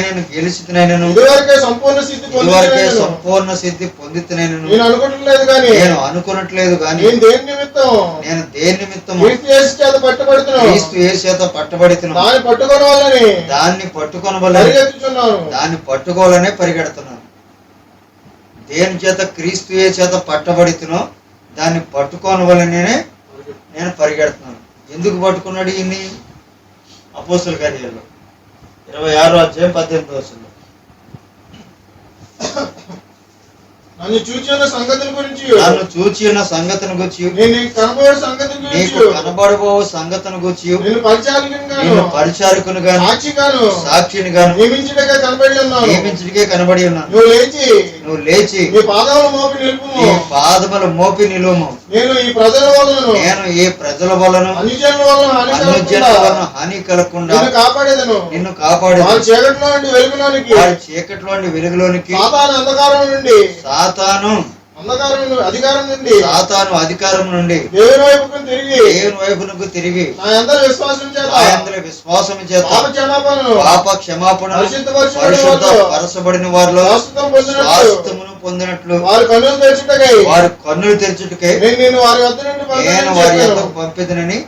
సంపూర్ణ సిద్ధి పొందితనైనను నేను అనుకున్నట్లేదు గాని నేను దేని నిమిత్తం క్రీస్తు యేసు చేత పట్టబడుతున్నాను, దాన్ని పట్టుకోవాలనే పరిగెడుతున్నాను. దేని చేత క్రీస్తు యేసు చేత పట్టబడుతున్నో దాన్ని పట్టుకోవాలనే నేను పరిగెడుతున్నాను. ఎందుకు పట్టుకున్నాడు ఇన్ని? అపోస్తల కార్యాల్లో 26వ అధ్యాయం 18వ వచనం. నన్ను చూచిన సంగతిని గురించి నీకు కనబడబో సంగతిని గురించి నిన్ను పరిచారకుని గాను సాక్షిని గాను నియమించుటకే కనబడి ఉన్నాను. నువ్వు లేచి నీ పాదములు మోపి నిలువుము. నేను ఈ ప్రజల వలన అన్యజనుల వలన హాని కలగకుండా నిన్ను కాపాడేదను. వారి చీకట్లో నుండి వెలుగులోనికి, సాతాను అధికారం నుండి దేవుని వైపునకు తిరిగి విశ్వాసము చేత పాప క్షమాపణ పరచబడిన వారిలో స్వాస్థ్యమును పొందినట్లు వారి కన్నులు తెరచుటకై నేను వారి యొద్దకు పంపిదనని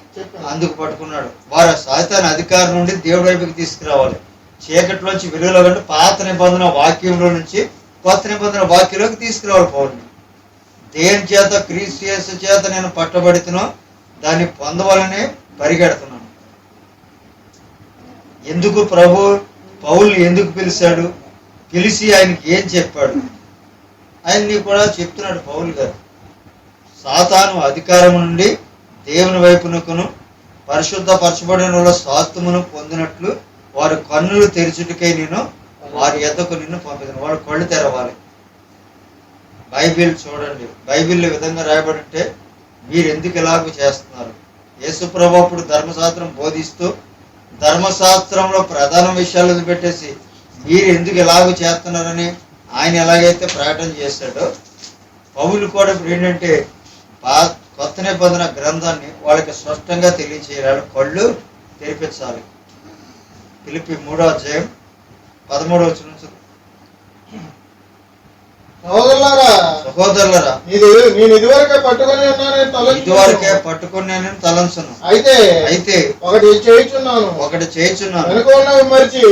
అందుకు పట్టుకున్నాడు. వారు సాతాను అధికారం నుండి దేవుడి వైపుకి తీసుకురావాలి. చీకట్లోంచి వెలుగులో కంటే పాత నిబంధన వాక్యంలో నుంచి కొత్త నిబంధన వాక్యంలోకి తీసుకురావాలి పౌరుని. దేని చేత క్రీస్తు యేసు చేత నేను పట్టబడుతున్నా దాన్ని పొందవాలని పరిగెడుతున్నాను. ఎందుకు ప్రభు పౌల్ని ఎందుకు పిలిచాడు, పిలిచి ఆయనకి ఏం చెప్పాడు ఆయన్ని కూడా చెప్తున్నాడు పౌలు గారు. సాతాను అధికారం నుండి దేవుని వైపునకును పరిశుద్ధపరచబడిన స్వాస్థ్యమును పొందినట్లు వారి కన్నులు తెరచుటకై నేను వారి యొద్దకు నిన్ను పంపిస్తాను. వాడు కళ్ళు తెరవాలి. బైబిల్ చూడండి, బైబిల్ విధంగా రాయబడితే మీరు ఎందుకు ఇలాగ చేస్తున్నారు? యేసుప్రభు అప్పుడు ధర్మశాస్త్రం బోధిస్తూ ధర్మశాస్త్రంలో ప్రధాన విషయాలు పెట్టేసి మీరు ఎందుకు ఇలాగ చేస్తున్నారని ఆయన ఎలాగైతే ప్రకటన చేశాడో పౌలు కూడా ఇప్పుడు ఏంటంటే కొత్త నిబంధన గ్రంథాన్ని వాళ్ళకి స్పష్టంగా తెలియచేయాలి, కళ్ళు తెరిపించాలి. ఫిలిప్పీ 3వ అధ్యాయం 13వ వచనం. సహోదరులారా నేను ఇదివరకే పట్టుకున్నానని తలంచును. అయితే ఒకటి చేయుచున్నాను, వెనుకున్నవి మరిచి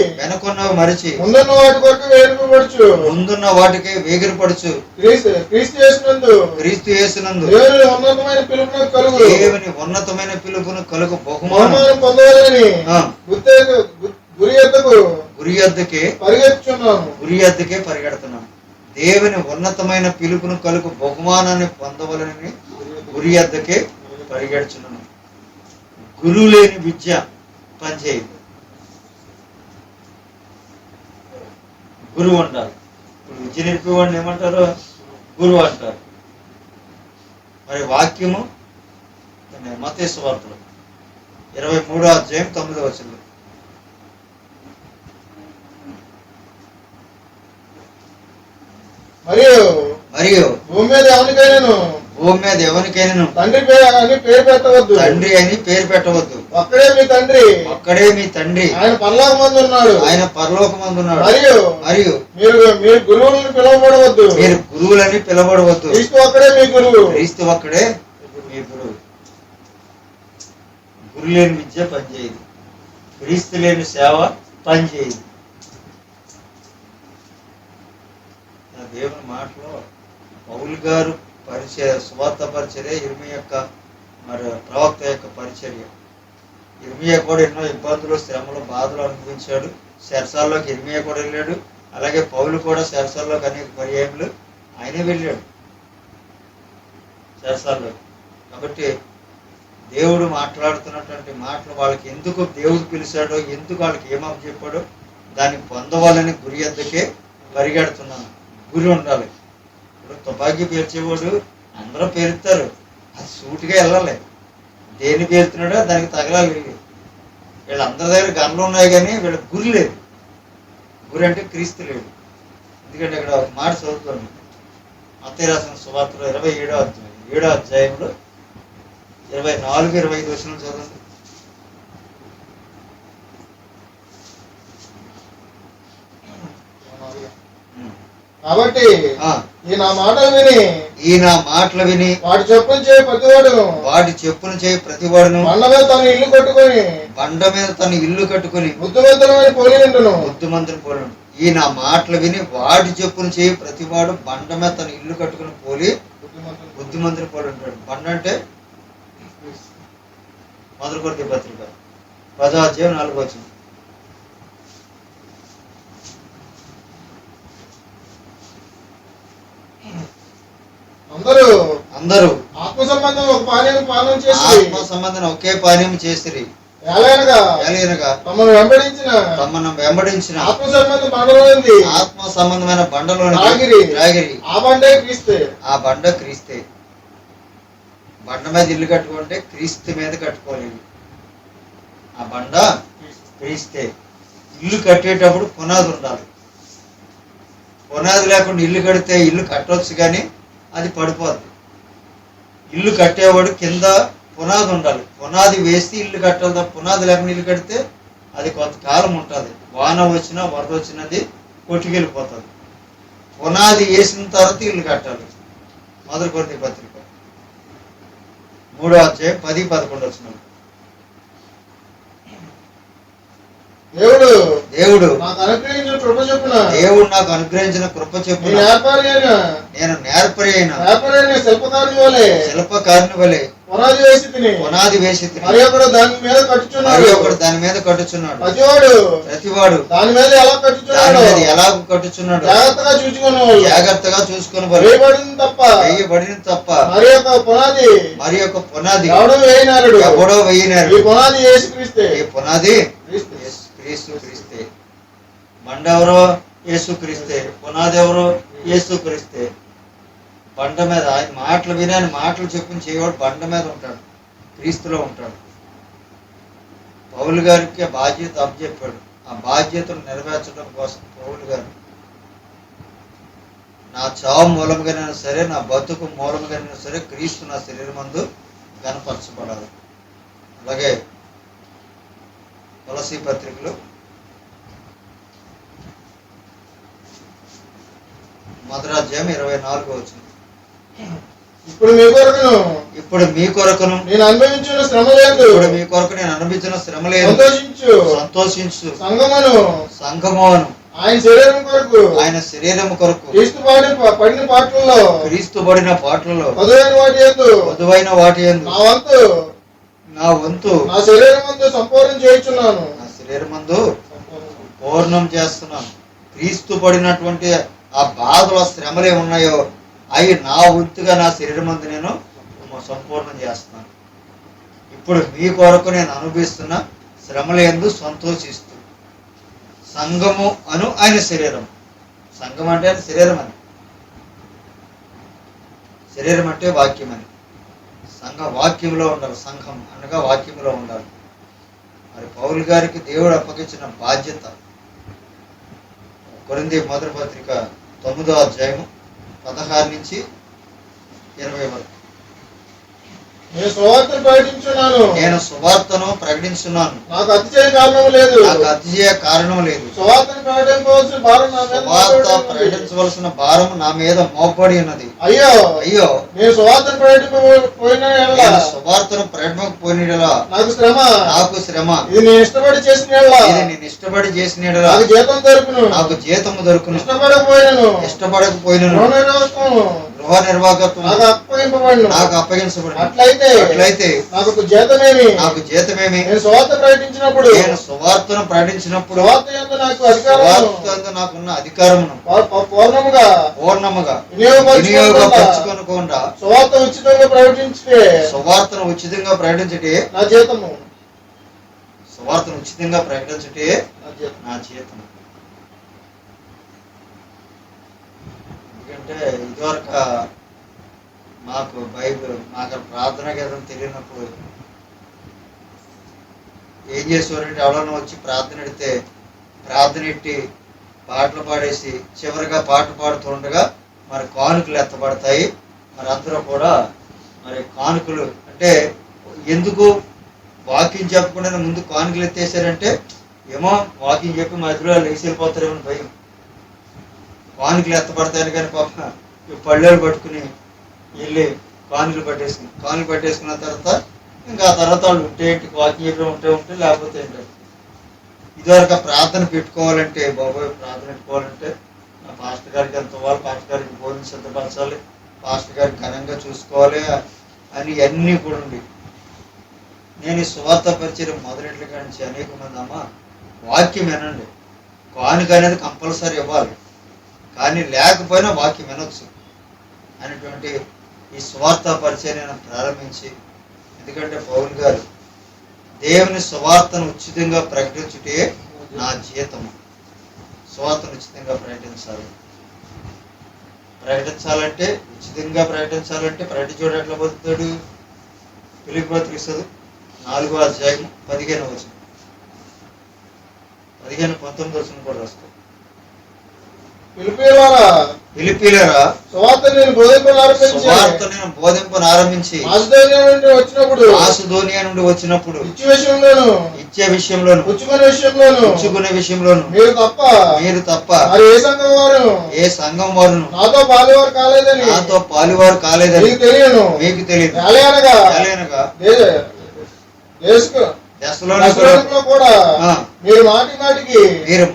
ముందున్న వాటికి వేగిరపడుచు క్రీస్తు యేసునందు దేవుని ఉన్నతమైన పిలుపును కలుగు బహుమానం పొందవాలని గురి యొద్దకే పరిగెడుతున్నాను. దేవుని ఉన్నతమైన పిలుపును కలుగు బహుమానాన్ని పొందవలని గురి యొద్దకే పరిగెడుచున్నాను. గురువు లేని విద్య పనిచేయదు. గురువు అంటారు. ఇప్పుడు విద్య నేర్పేవాడిని ఏమంటారు? గురువు అంటారు. మరి వాక్యము మత్తయి సువార్తలో 23వ అధ్యాయం 9వ వచనం. మరియు భూమి మీద ఎవరికైనా తండ్రి అని పేరు పెట్టవద్దు. ఒక్కడే మీ తండ్రి, ఆయన పరలోకమందున్నాడు. మరియు మీరు గురువులని పిలవబడవద్దు. క్రీస్తు ఒక్కడే మీ గురువు. గురి లేని విద్య పనిచేయదు, క్రీస్తు లేని సేవ పనిచేయదు. నా దేవుని మాటలో పౌలు గారు పరిచయ సువార్త పరిచర్య, ఇర్మియా యొక్క మరి ప్రవక్త యొక్క పరిచర్య. ఇర్మియా కూడా ఎన్నో ఇబ్బందులు, శ్రమలు, బాధలు అనుభవించాడు. చెరసాల్లోకి ఇర్మియా కూడా వెళ్ళాడు. అలాగే పౌలు కూడా చెరసాల్లోకి అనేక పర్యాయములు ఆయనే వెళ్ళాడు చెరసాల్లోకి. కాబట్టి దేవుడు మాట్లాడుతున్నటువంటి మాటలు వాళ్ళకి ఎందుకు దేవుడు పిలిచాడో, ఎందుకు వాళ్ళకి ఏమని చెప్పాడో దాన్ని పొందవాలని గురి ఎద్దకే పరిగెడుతున్నాను. గురి ఉండాలి. ఇప్పుడు తుపాకీ పేర్చేవాడు అందరూ పేరుస్తారు, అది సూటిగా వెళ్ళాలి. దేన్ని పేరుతున్నాడో దానికి తగలాలి. వీళ్ళందరి దగ్గర గన్లు ఉన్నాయి కానీ వీళ్ళకి గురి లేదు. గురి అంటే క్రీస్తు లేడు. ఎందుకంటే ఇక్కడ ఒక మాట చదువుతుంది, మత్తయి రాసిన సువార్తలో 7వ అధ్యాయంలో 24, 25 వచనం చదవండి. కాబట్టి ఈ నా మాటలు విని వాటి చెప్పును చేయి ప్రతివాడును బండ మీద తన ఇల్లు కట్టుకుని బుద్ధిమంతుని పోలి. ఈ నా మాటలు విని వాటి చెప్పును చేయి ప్రతివాడు బండ మీద తన ఇల్లు కట్టుకుని పోలి బుద్ధిమంతుని పోలి ఉంటాడు. బండ అంటే 1 కొరింథీ పత్రిక 10వ అధ్యాయం 4వ వచనం. అందరూ ఆత్మ సంబంధం ఒకే పానీయం చేసిరి. తమను వెంబడించిన ఆత్మ సంబంధమైన బండలోని రాగిరి. ఆ బండ క్రీస్తే. బండ మీద ఇల్లు కట్టుకుంటే క్రీస్తు మీద కట్టుకోలేదు. ఆ బండ క్రీస్తే. ఇల్లు కట్టేటప్పుడు పునాది ఉండాలి. పునాది లేకుండా ఇల్లు కడితే ఇల్లు కట్టవచ్చు కానీ అది పడిపోద్ది. ఇల్లు కట్టేవాడు కింద పునాది ఉండాలి. పునాది వేసి ఇల్లు కట్టాలి తప్ప పునాది లేకుండా ఇల్లు కడితే అది కొంతకాలం ఉంటుంది. వాన వచ్చినా వరద వచ్చినది కొట్టుకెళ్ళిపోతుంది. పునాది వేసిన తర్వాత ఇల్లు కట్టాలి. 1 కొరింథీ పత్రిక 3వ అధ్యాయం 10, 11 వచనాలు. దేవుడు నాకు అనుగ్రహించిన కృప చొప్పున నేను నేర్పరి అయిన శిల్పకారుని వలె పునాది వేసి దాని మీద కట్టుచున్నాడు. ప్రతివాడు దాని మీద ఎలా కట్టుచున్నాడు జాగ్రత్తగా చూసుకొని వేయబడిన తప్ప మరి యొక్క పునాది ఎవడో వేయినారు. ఈ పునాది యేసుక్రీస్తే. బండ ఎవరో యేసుక్రీస్తే, పునాది ఎవరో యేసుక్రీస్తే. బండ మీద ఆయన మాటలు విని ఆయన మాటలు చెప్పిన చేయవాడు బండ మీద ఉంటాడు, క్రీస్తులో ఉంటాడు. పౌలు గారికి ఆ బాధ్యత అప్పచెప్పాడు. ఆ బాధ్యతను నెరవేర్చడం కోసం పౌలు గారు నా చావు మూలంగానైనా సరే, నా బతుకు మూలంగానైనా సరే క్రీస్తు నా శరీరమందు కనపరచబడాలి. అలాగే కొలసీ పత్రికలో 1వ అధ్యాయం 24వ వచనం. ఇప్పుడు మీ కొరకును నేను అనుభవించిన శ్రమ లేదు. సంతోషించు. సంఘమును ఆయన శరీరము కొరకు క్రీస్తు పడిన పాటలలో పొదువైన వాటి యందు నా వంతు నా శరీరమందు పూర్ణం చేస్తున్నాను. క్రీస్తు పడినటువంటి ఆ బాధల శ్రమలే ఉన్నాయో అవి నా వంతుగా నా శరీరమందు నేను సంపూర్ణం చేస్తున్నాను. ఇప్పుడు మీ కొరకు నేను అనుభవిస్తున్న శ్రమలందు సంతోషిస్తూ. సంఘము అను ఆయన శరీరం. సంఘం అంటే ఆయన శరీరం అని, శరీరం అంటే వాక్యం అని. సంఘ వాక్యంలో ఉండాలి. సంఘం అనగా వాక్యంలో ఉండాలి. మరి పౌలు గారికి దేవుడు అప్పగించిన బాధ్యత. కొరింథీ మొదటి పత్రిక 9వ అధ్యాయము 16 నుంచి 20 వరకు. నేను సువార్తను ప్రకటించున్నాను. నాకు అతిశయ కారణం లేదు. సువార్తను ప్రకటించవలసిన భారం నా మీద మోపడి ఉన్నది. అయ్యో అయ్యో, నేను సువార్తను ప్రకటించకపోయినా సువార్తను ప్రకటించకపోయినా నాకు శ్రమ. ఇది నేను ఇష్టపడి చేసిన నాకు జీతం దొరుకును. ఇష్టపడకపోయినను గృహ నిర్వాహకత్వం నాకు అప్పగించబడింది. అట్లయితే నాకు జీతమేమి. నేను సువార్తను ప్రకటించినప్పుడు నాకున్న అధికారమును పూర్ణముగా వినియోగపరచుకొనకుండా సువార్తను ఉచితంగా ప్రకటించటే నా జీతము. సువార్తను ఉచితంగా ప్రకటించటే నా జీతం. ఎందుకంటే ఇదివరకు మాకు బైబిల్ మాకు ప్రార్థన గీతం తెలియనప్పుడు ఏం చేసేవారంటే ఎవరన్నా వచ్చి ప్రార్థన ఎడితే ప్రార్థన ఎట్టి పాటలు పాడేసి చివరిగా పాట పాడుతుండగా మరి కానుకలు ఎత్తబడతాయి. మరి అందరూ కూడా మరి కానుకలు అంటే ఎందుకు వాకింగ్ చెప్పకుండా ముందు కానుకలు ఎత్తేసారంటే ఏమో వాకింగ్ చెప్పి మధ్యలో లేచి వెళ్ళిపోతారేమో భయం. కానుకలు ఎత్తబడతాయని కానీ పాప పళ్ళేలు పట్టుకుని వెళ్ళి కానుకలు పట్టేసుకున్న తర్వాత ఇంకా ఆ తర్వాత వాళ్ళు ఉంటే వాకింగ్ చెప్పడం ఉంటే లేకపోతే ఏంటంటే ఇదివరకు ప్రార్థన పెట్టుకోవాలంటే బాబోయ్ ప్రార్థన పెట్టుకోవాలంటే పాస్టర్ గారికి ఎంత ఇవ్వాలి, పాస్టర్ గారికి భోజనం సిద్ధపరచాలి, పాస్టర్ గారికి ఘనంగా చూసుకోవాలి అని అన్నీ కూడా ఉండి నేను ఈ సువార్త పరిచయం మొదలెట్ల నుంచి అనేక మంది అమ్మ వాక్యం వినండి, కానుక అనేది కంపల్సరీ ఇవ్వాలి, కానీ లేకపోయినా వాక్యం వినొచ్చు అనేటువంటి ఈ సువార్త పరిచయం ప్రారంభించి, ఎందుకంటే పౌలు గారు దేవుని సువార్తను ఉచితంగా ప్రకటించుటే నా జీతము. సువార్తను ఉచితంగా ప్రకటించాలంటే ఉచితంగా ప్రకటించాలంటే ప్రకటించోడు ఎట్లా బతుకుతాడు? ఫిలిప్పీ పత్రిక 4వ అధ్యాయం 15వ వచనం 15-19 వచనం కూడా రాస్తాడు. ఫిలిప్పీయులారా సువార్త నేను బోధింపనారంభించి మాసిదోనియా నుండి వచ్చినప్పుడు ఇచ్చే విషయంలోను పుచ్చుకునే విషయంలోను మీరు తప్ప ఏ సంఘం వారును నాతో పాలువారు కాలేదని మీకు తెలియదు. కూడా మీరు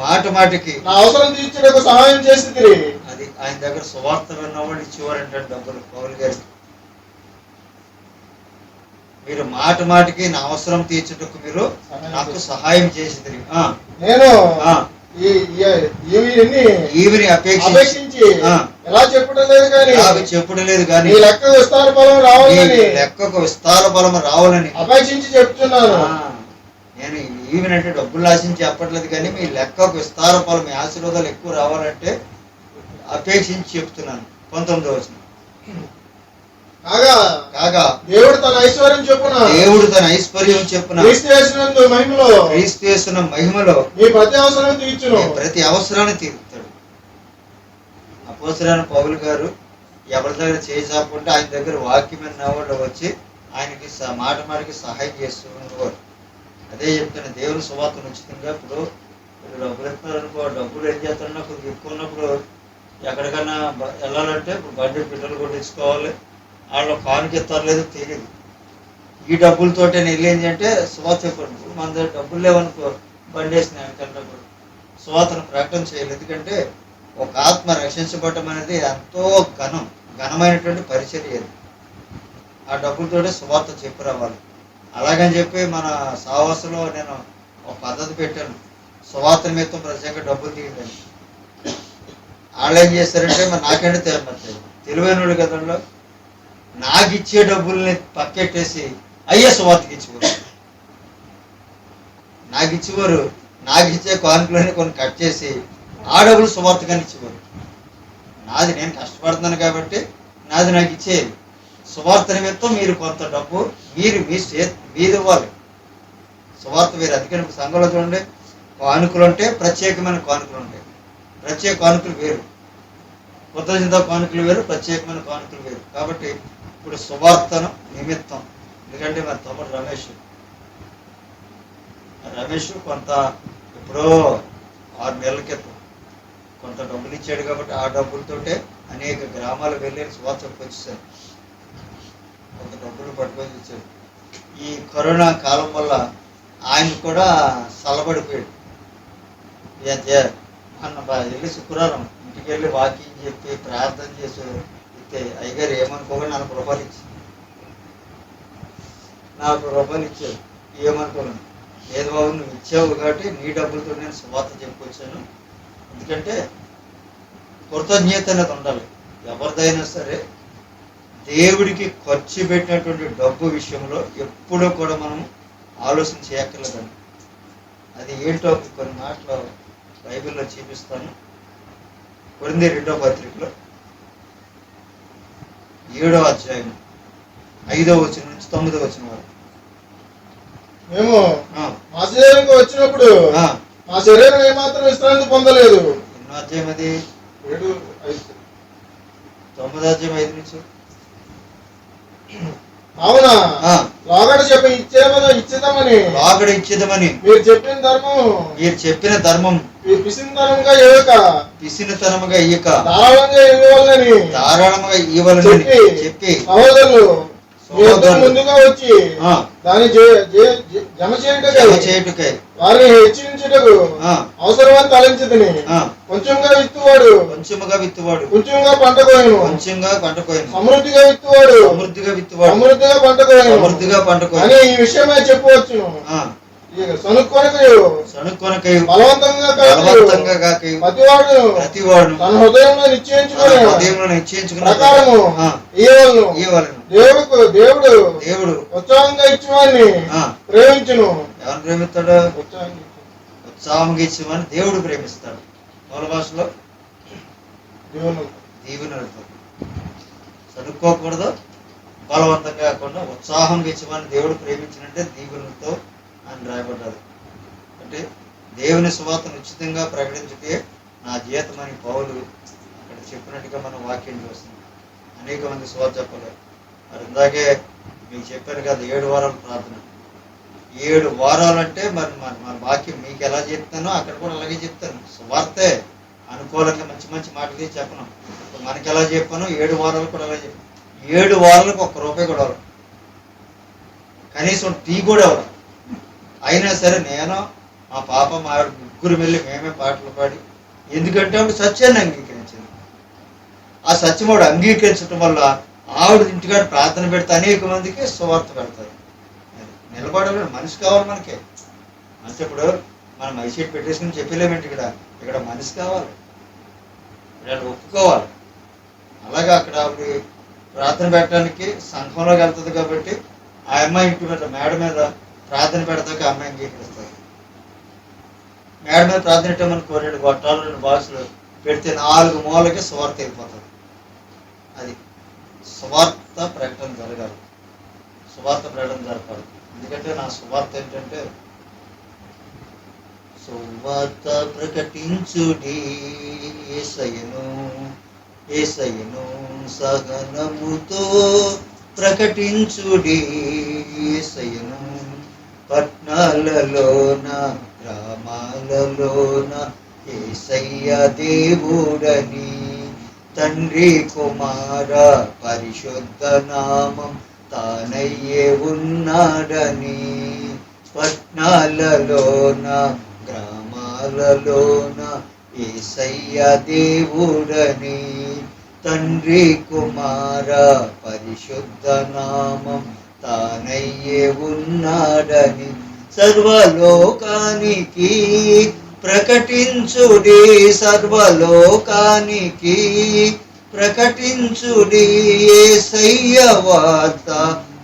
మాటి మాటికి నా అవసరం తీర్చడానికి సహాయం చేసి అది ఆయన దగ్గర సువార్త విన్నవాడు ఇచ్చేవారంటే డబ్బులు పౌలు గారికి. మీరు మాటికి నా అవసరం తీర్చుటకు మీరు నాకు సహాయం చేసి నేను ఈవిని అపేక్షించి ఎలా చెప్పడం లేదు కానీ లెక్కకు విస్తార బలం రావాలని అపేక్షించి చెప్తున్నాను. నేను ఈవెన్ అంటే డబ్బులు ఆశించి చెప్పట్లేదు కానీ మీ లెక్కకు విస్తార ఫలం, మీ ఆశీర్వాదాలు ఎక్కువ రావాలంటే అపేక్షించి చెప్తున్నాను. 19వ వచనం కాగా దేవుడు తన ఐశ్వర్యం చెప్పున క్రీస్తు యేసున మహిమలో మీ ప్రతి అవసరాన్ని తీరుతాడు. అపోస్తలుడైన పౌలు గారు ఎవరి దగ్గర చేయి చాపుకుంటే ఆయన దగ్గర వాక్యమైన వాళ్ళు వచ్చి ఆయనకి మాటికి సహాయం చేస్తూ ఉండేవారు. అదే చెప్తున్నా, దేవుని సువార్తను ఉచితంగా ఇప్పుడు డబ్బులు ఎత్తున్నారనుకో, డబ్బులు ఏం చేస్తారన్నా కొద్దిగా ఎక్కువ ఉన్నప్పుడు ఎక్కడికైనా వెళ్ళాలంటే ఇప్పుడు బండి పిల్లలు కొట్టించుకోవాలి, వాళ్ళు కానుక ఇస్తారు లేదో తెలియదు. ఈ డబ్బులతోటే వెళ్ళి ఏంటంటే సువార్త చెప్పండి. ఇప్పుడు మన దగ్గర డబ్బులు లేవనుకో బండి వేసిన వెనకన్నప్పుడు సువార్తను ప్రకటన చేయాలి. ఎందుకంటే ఒక ఆత్మ రక్షించబడటం అనేది ఎంతో ఘనమైనటువంటి పరిచర్య. ఆ డబ్బులతోటే సువార్త చెప్పి రావాలి. అలాగని చెప్పి మన సావాసంలో నేను ఒక పద్ధతి పెట్టాను, సువార్త నిమిత్తం ప్రత్యేకంగా డబ్బులు తీయండి. వాళ్ళు ఏం చేస్తారంటే మరి నాకంటే తెలివైన వాళ్ళు కదంలో నాకు ఇచ్చే డబ్బుల్ని పక్కెట్టేసి అయ్యే సువార్తకి ఇచ్చేవారు. నాకు ఇచ్చే కానుకలని కొన్ని కట్ చేసి ఆ డబ్బులు సువార్తగాని ఇచ్చేవారు. నాది నేను కష్టపడుతున్నాను కాబట్టి నాది నాకు ఇచ్చేది. సువార్త నిమిత్తం మీరు కొంత డబ్బు మీరు ఇవ్వాలి. సువార్త వేరు. అందుకని సంఘంలో చూడండి, కానుకలు ఉంటే ప్రత్యేకమైన కానుకలు ఉంటాయి. ప్రత్యేక కానుకలు వేరు, కృతజ్ఞత కానుకలు వేరు, ప్రత్యేకమైన కానుకలు వేరు. కాబట్టి ఇప్పుడు సువార్తను నిమిత్తం ఎందుకంటే మరి తమ్ముడు రమేష్ కొంత ఎప్పుడో 6 నెలల క్రితం కొంత డబ్బులు ఇచ్చాడు కాబట్టి ఆ డబ్బులతోటే అనేక గ్రామాలు వెళ్ళి సువార్త వచ్చేసారు. కొంత డబ్బులు పట్టుకొని ఇచ్చాడు. ఈ కరోనా కాలం వల్ల ఆయన కూడా చల్లబడిపోయాడు. అన్న వెళ్ళి శుక్రవారం ఇంటికి వెళ్ళి వాకింగ్ చెప్పి ప్రార్థన చేసి ఇస్తే అయ్యగారు ఏమనుకోగా ₹40 ఇచ్చి ₹40 ఏమనుకోను. లేదు బాబు, నువ్వు ఇచ్చావు కాబట్టి నీ డబ్బులతో నేను సువార్త చెప్పుకొచ్చాను. ఎందుకంటే కృతజ్ఞత అనేది ఉండాలి. ఎవరిదైనా సరే దేవుడికి ఖర్చు పెట్టినటువంటి డబ్బు విషయంలో ఎప్పుడూ కూడా మనం ఆలోచన చేయక్కర్లేదండి. అది ఏంటో కొన్ని మాటలు బైబిల్లో చూపిస్తాను. కొరింథీ 2వ పత్రికలో 7వ అధ్యాయం 5వ వచనం నుంచి 9వ వచనం వరకు. మేము మా శరీరానికి వచ్చినప్పుడు మా శరీరం ఏమాత్రం విశ్రాంతి పొందలేదు. ఎన్నో అధ్యాయం అది? 9వ అధ్యాయం 5 నుంచి. అవునా, లోగడ ఇచ్చేదమని మీరు చెప్పిన ధర్మం పిసినతనముగా ఇయ్యక ధారాళముగా ఇవ్వాలని చెప్పి సహోదరులు ముందుగా వచ్చి దాన్ని జమ చేయుటకై వారిని హెచ్చించుటకు అవసరమని తలంచితిని. కొంచెంగా విత్తువాడు కొంచెంగా పంట కోయను, సమృద్ధిగా విత్తువాడు సమృద్ధిగా పంట కోయను అని ఈ విషయమే చెప్పవచ్చును. సనుక్కొనకయు బలవంతంగా ప్రతివాడు తన హృదయంలో నిశ్చయించుకుని ప్రకారము ఇయ్యవలెను. దేవుడు ఉత్సాహంగా ఇచ్చేవాడిని ప్రేమించును. ఎవరు ప్రేమిస్తాడు? ఉత్సాహంగా ఇచ్చేవాడిని దేవుడు ప్రేమిస్తాడు. మూల భాషలో దీవెనలతో చదువుకోకూడదు, బలవంతంగా కాకుండా ఉత్సాహంగా ఇచ్చేవాడిని దేవుడు ప్రేమించినంటే దీవెనలతో అని రాయబడ్డది. అంటే దేవుని సువార్తను ఉచితంగా ప్రకటించుటే నా జీవితం అని పౌలు అక్కడ చెప్పినట్టుగా మనం వాక్యం చూస్తున్నాం. అనేక మంది సువార్త చెప్పలేదు. మరి ఇందాకే మీకు చెప్పాను కదా 7 వారాల ప్రార్థన. 7 వారాలంటే మరి మన వాక్యం మీకు ఎలా చెప్తానో అక్కడ కూడా అలాగే చెప్తాను. సువార్తే అనుకూలంగా మంచి మంచి మాటలు చెప్పను. మనకి ఎలా చెప్పాను 7 వారాలు కూడా అలా చెప్పాను. 7 వారాలకు ₹1 కూడా అవ్వరు, కనీసం టీ కూడా అవ్వరు. అయినా సరే నేను మా పాప మా ఆవిడ ముగ్గురు వెళ్ళి మేమే పాటలు పాడి, ఎందుకంటే ఆవిడ సత్యాన్ని అంగీకరించింది. ఆ సత్యముడు అంగీకరించడం వల్ల ఆవిడ ఇంటికాడ ప్రార్థన పెడితే అనేక మందికి సువార్త పెడతారు. నిలబడాలి, మనిషి కావాలి మనకి. అంటే ఇప్పుడు మనం మైసెట్ పెట్టేసుకుని చెప్పలేమేంటి? ఇక్కడ మనిషి కావాలి, ఇక్కడ ఒప్పుకోవాలి. అలాగే అక్కడ ఆవిడ ప్రార్థన పెట్టడానికి సంఘంలోకి వెళ్తుంది కాబట్టి ఆ అమ్మాయి ఇంటి మీద మేడ మీద ప్రార్థన పెడతాక అమ్మాయి అంగీకరిస్తారు. మేడ మీద ప్రార్థన పెట్టామనుకో 2 గొట్టాలు 2 బాక్సులు పెడితే 4 మూలకి సువార్త వెళ్ళిపోతుంది. అది సువార్త ప్రకటన జరగాలి, సువార్త ప్రకటన జరగాలి. ఎందుకంటే నా సువార్త ఏంటంటే సువార్త ప్రకటించుడి యేసయ్యను సహనముతో ప్రకటించుడి యేసయ్యను పట్నాలలోన గ్రామాలలోన యేసయ్య దేవుడని తండ్రి కుమార పరిశుద్ధ నామం తానయ్యే ఉన్నాడని పట్నాలలోన గ్రామాలలోన యేసయ్య దేవుడని తండ్రి కుమార పరిశుద్ధ నామం తానయ్యే ఉన్నాడని సర్వలోకానికి ప్రకటించుడి సర్వలోకానికి ప్రకటించుడి యేసయ్య వార్త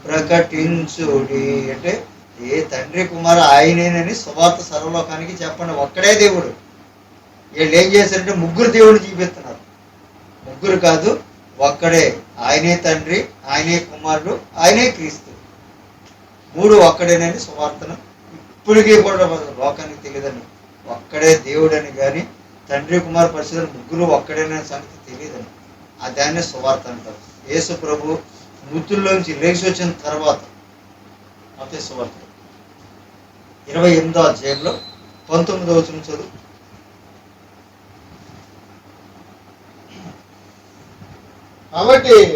ప్రకటించుడి. అంటే ఏ తండ్రి కుమార ఆయనేనని సువార్త సర్వలోకానికి చెప్పండి. ఒక్కడే దేవుడు. వీళ్ళు ఏం చేశారంటే 3 దేవుడిని చూపిస్తున్నారు. 3 కాదు, ఒక్కడే. ఆయనే తండ్రి, ఆయనే కుమారుడు, ఆయనే క్రీస్తు. 3 ఒక్కడేనని సువార్తను ఇప్పటికీ కూడా లోకానికి తెలియదని, ఒక్కడే దేవుడని కానీ తండ్రి కుమార పరిశుద్ధులు 3 ఒక్కడేనని సంగతి తెలియదని దాన్నే సువార్త అంటారు. యేసు ప్రభు మృతుల్లోంచి లేచి వచ్చిన తర్వాత మత్తయి సువార్త 28వ అధ్యాయంలో 19వ వచనం చదువు.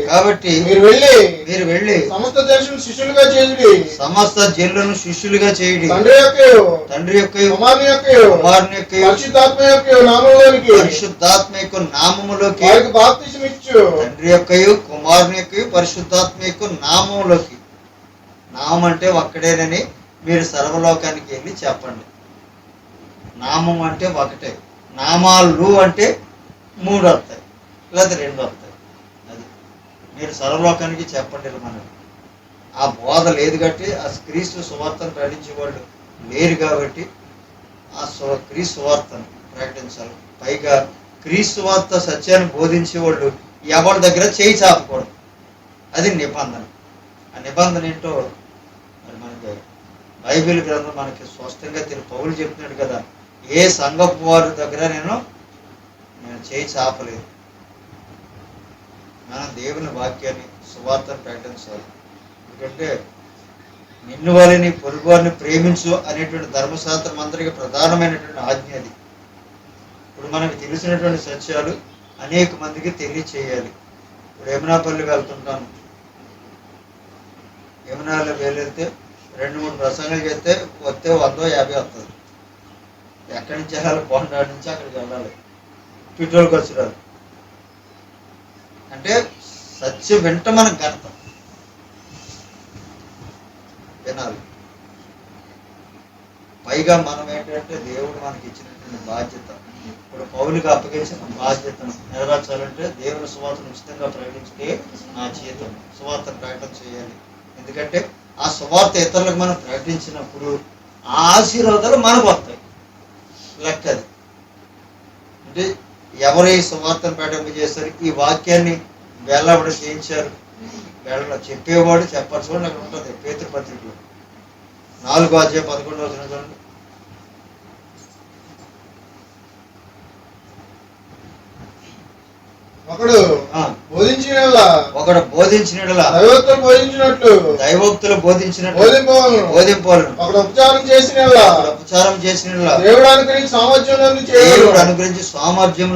కాబట్టి మీరు వెళ్ళి సమస్త జనులను శిష్యులుగా చేయుడి. తండ్రి యొక్క కుమారుని యొక్క పరిశుద్ధాత్మ యొక్క నామములోకి బాప్తిసం ఇచ్చు. తండ్రి యొక్క కుమారుని యొక్క పరిశుద్ధాత్మ యొక్క నామములోకి. నామం అంటే ఒక్కడేనని మీరు సర్వలోకానికి వెళ్ళి చెప్పండి. నామం అంటే ఒకటే, నామాలు అంటే 3 వస్తాయి లేదా 2 వస్తాయి. అది మీరు సర్వలోకానికి చెప్పండి. మనకి ఆ బోధ లేదు కాబట్టి ఆ క్రీస్తు సువార్తను ప్రకటించే వాళ్ళు లేరు కాబట్టి ఆ క్రీస్తు సువార్తను ప్రకటించాలి. పైగా క్రీస్తు సువార్త సత్యాన్ని బోధించే వాళ్ళు ఎవరి దగ్గర చేయి చాపకూడదు. అది నిబంధన. ఆ నిబంధన ఏంటో మరి మనకి బైబిల్ గ్రంథం మనకి స్పష్టంగా పౌలు చెప్తున్నాడు కదా, ఏ సంఘపు వారి దగ్గర నేను చేయి చాపలేదు. మనం దేవుని వాక్యాన్ని సువార్తను ప్రకటించాలి. ఎందుకంటే నిన్ను వారిని పొరుగు వారిని ప్రేమించు అనేటువంటి ధర్మశాస్త్రం అందరికీ ప్రధానమైనటువంటి ఆజ్ఞ అది. ఇప్పుడు మనకు తెలిసినటువంటి సత్యాలు అనేక మందికి తెలియచేయాలి. ఇప్పుడు యమునాపల్లి వెళ్తుంటాను, యమునాలో వెళ్తే 2-3 ప్రసంగాలు చేస్తే వస్తే 100-50 వస్తుంది. ఎక్కడి నుంచి వెళ్ళాలి? బొండాడి నుంచి అక్కడికి వెళ్ళాలి, పెట్రోల్ ఖర్చు రాదు. అంటే సత్యం వెంట మనకు ఘనత వినాలి. పైగా మనం ఏంటంటే దేవుడు మనకి ఇచ్చినటువంటి బాధ్యత, ఇప్పుడు పౌలుకి అప్పగించిన బాధ్యతను నెరవేర్చాలంటే దేవుని సువార్తను ఉచితంగా ప్రకటించుకే నా జీవితం. సువార్తను ప్రకటన చేయాలి. ఎందుకంటే ఆ సువార్త ఇతరులకు మనం ప్రకటించినప్పుడు ఆ ఆశీర్వాదాలు మనకు వస్తాయి. లెక్క అది. అంటే ఎవరు ఈ సువార్తను ప్రకటింపజేస్తారు, ఈ వాక్యాన్ని వెళ్ళబడి చేయించారు, చెప్పేవాడు చెప్పాల్సి అక్కడ ఉంటుంది. పేతురు పత్రికలో 4వ అధ్యాయం 11వ వచనం చూడండి. ఒకడు బోధించిన దైవోక్తులు బోధించినట్లు బోధింపవలను. ఒకడు ఉపచారం చేసిన దేవుడు అనుగ్రహించి సామర్థ్యం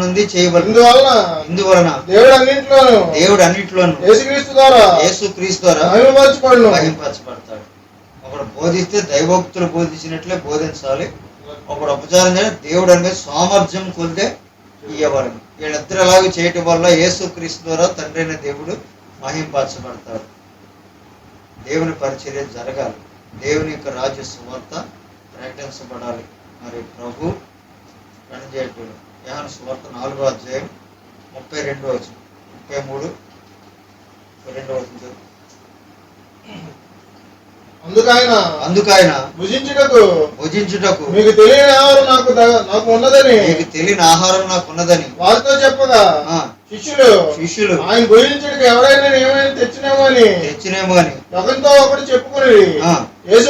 నుండి చేయవలెను. ఇందువలన దేవుడు అన్నింటిలోనూ యేసుక్రీస్తు ద్వారా మహిమపరచబడతాడు. ఒకడు బోధిస్తే దైవోక్తులు బోధించినట్లే బోధించాలి. ఒకడు ఉపచారం చేయాలి, దేవుడు అనేది సామర్థ్యం కొలితే ఇవ్వవలను. వీళ్ళిద్దరు అలాగే చేయటం వల్ల యేసుక్రీస్తు ద్వారా తండ్రి అయిన దేవుడు మహింపరచబడతాడు. దేవుని పరిచర్య జరగాలి, దేవుని యొక్క రాజ్య సువార్త ప్రకటించబడాలి. మరి ప్రభు పనిచేయటం. యోహాను సువార్త 4వ అధ్యాయం 32వ వచనం, 33, 32వ వచనం. అందుకైన భుజించుటకు మీకు తెలియని ఆహారం నాకు ఉన్నదని వారితో చెప్పగా శిష్యులు ఆయన భుజించుటకు ఎవరైనా ఏమైనా తెచ్చినేమో అని ఒకరితో ఒకటి చెప్పుకుని యేసు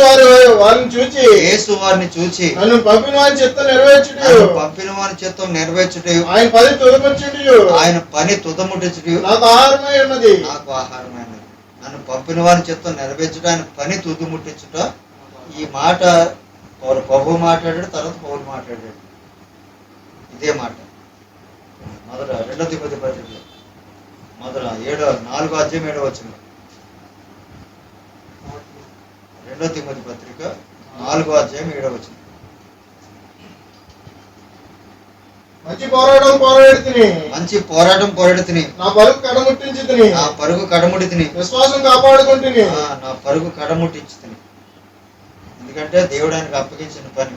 వారిని చూచి నన్ను పంపిన వారి చిత్తం నెరవేర్చుట ఆయన పని తుదముట్టించుట నాకు ఆహారమైనది. నన్ను పంపిన వారిని చిత్తం నెరవేర్చుట, ఆయన పని తుదిముట్టించుట. ఈ మాట ప్రభు మాట్లాడాడు, తర్వాత పౌలు మాట్లాడాడు. ఇదే మాట మొదట 2 తిమోతి పత్రికలో 4వ అధ్యాయం 7వ వచనం. 2 తిమోతి పత్రిక 4వ అధ్యాయం 7వ వచనం. మంచి పోరాటం పోరాడుతుని నా పరుగు కడముట్టితిని విశ్వాసం కాపాడుకుంటుని నా పరుగు కడముట్టించుతుని. ఎందుకంటే దేవుడు ఆయనకు అప్పగించిన పని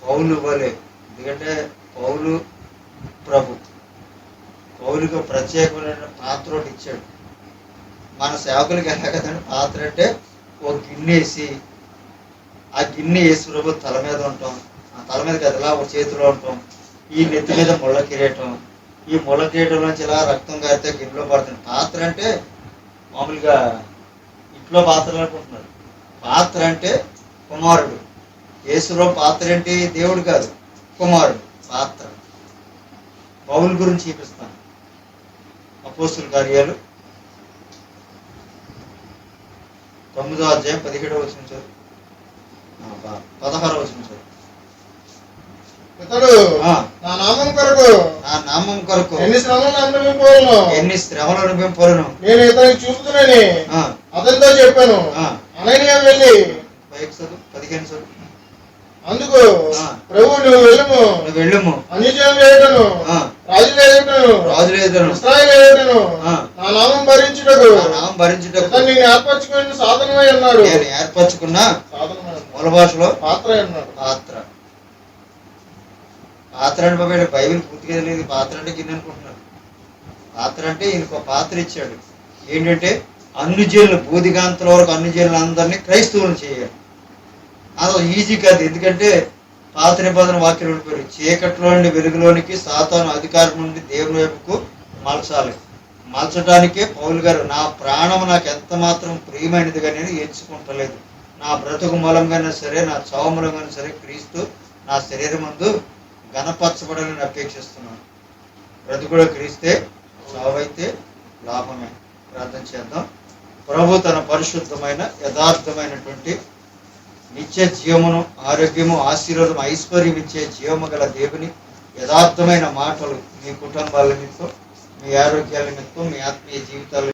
పౌలు వలె. ఎందుకంటే పౌలు ప్రభు పౌలుకు ప్రత్యేకమైన పాత్ర ఒకటి ఇచ్చాడు. మన సేవకులకి ఎలా కదండి పాత్ర అంటే ఒక గిన్నె వేసి ఆ గిన్నె వేసి ప్రభు తల మీద ఉంటాం, ఆ తల మీద కదలా ఒక చేతిలో ఉంటాం, ఈ నెత్తి మీద ముళ్ళ కిరీటం, ఈ ముళ్ళ కిరీటం నుంచి ఇలా రక్తం కారితే గిన్నెలో పడుతుంది. పాత్ర అంటే మామూలుగా ఇంట్లో పాత్రలు అనుకుంటున్నారు. పాత్ర అంటే కుమారుడు. యేసులో పాత్ర ఏంటి? దేవుడు కాదు, కుమారుడు పాత్ర. పౌలు గురించి చూపిస్తాను. అపోస్తుల కార్యాలు 9వ అధ్యాయం 17వ వచనం చదువు. 16వ వచనం చదువు. ఇతడు నా నామం కొరకు ఎన్ని శ్రమలను అనుభవింపవలెను నేను ఇతనికి చూపుతున్నానని అతనితో చెప్పాను. అననీయ వెళ్ళి 15 చదువు. అందుకు ప్రభు నువ్వు వెళ్ళుము అన్యజనులు ఏటను రాజులు ఏటను ఇశ్రాయేలు ఏటను నా నామం భరించుటకు నిన్ను ఏర్పరచుకున్న సాధనమై అన్నాడు. నేను ఏర్పరచుకున్న మూల భాషలో పాత్ర అన్నాడు. పాత్ర అంటే బాబా బైబిల్ పూర్తిగా లేదు. పాత్ర అంటే గిన్నె అనుకుంటున్నాడు. పాత్ర అంటే ఈయనకు పాత్ర ఇచ్చాడు. ఏంటంటే అన్యజనులు బూదిగాంతల వరకు అన్యజనులు అందరినీ క్రైస్తవులను చేయాలి. అది ఈజీ కాదు. ఎందుకంటే పాత నిబంధన వాక్యం ఉండిపోయారు. చీకట్లో నుండి వెలుగులోనికి సాతాను అధికారం నుండి దేవుని వైపుకు మలచడానికే పౌలు గారు నా ప్రాణం నాకు ఎంత మాత్రం ప్రియమైనదిగా నేను ఎంచుకుంటలేదు. నా బ్రతుకు మూలంగానే సరే, నా చావు మూలంగానే సరే క్రీస్తు నా శరీరం ముందు ఘనపరచబడాలని అపేక్షిస్తున్నాను. బ్రతుకుడు క్రీస్తే, చావైతే లాభమే. ప్రార్థన చేద్దాం. ప్రభు తన పరిశుద్ధమైన యథార్థమైనటువంటి నిత్య జీవమును, ఆరోగ్యము, ఆశీర్వాదం, ఐశ్వర్యం ఇచ్చే జీవము గల దేవుని యథార్థమైన మాటలు మీ కుటుంబాల నిమిత్తం, మీ ఆరోగ్యాల నిమిత్తం, మీ ఆత్మీయ జీవితాల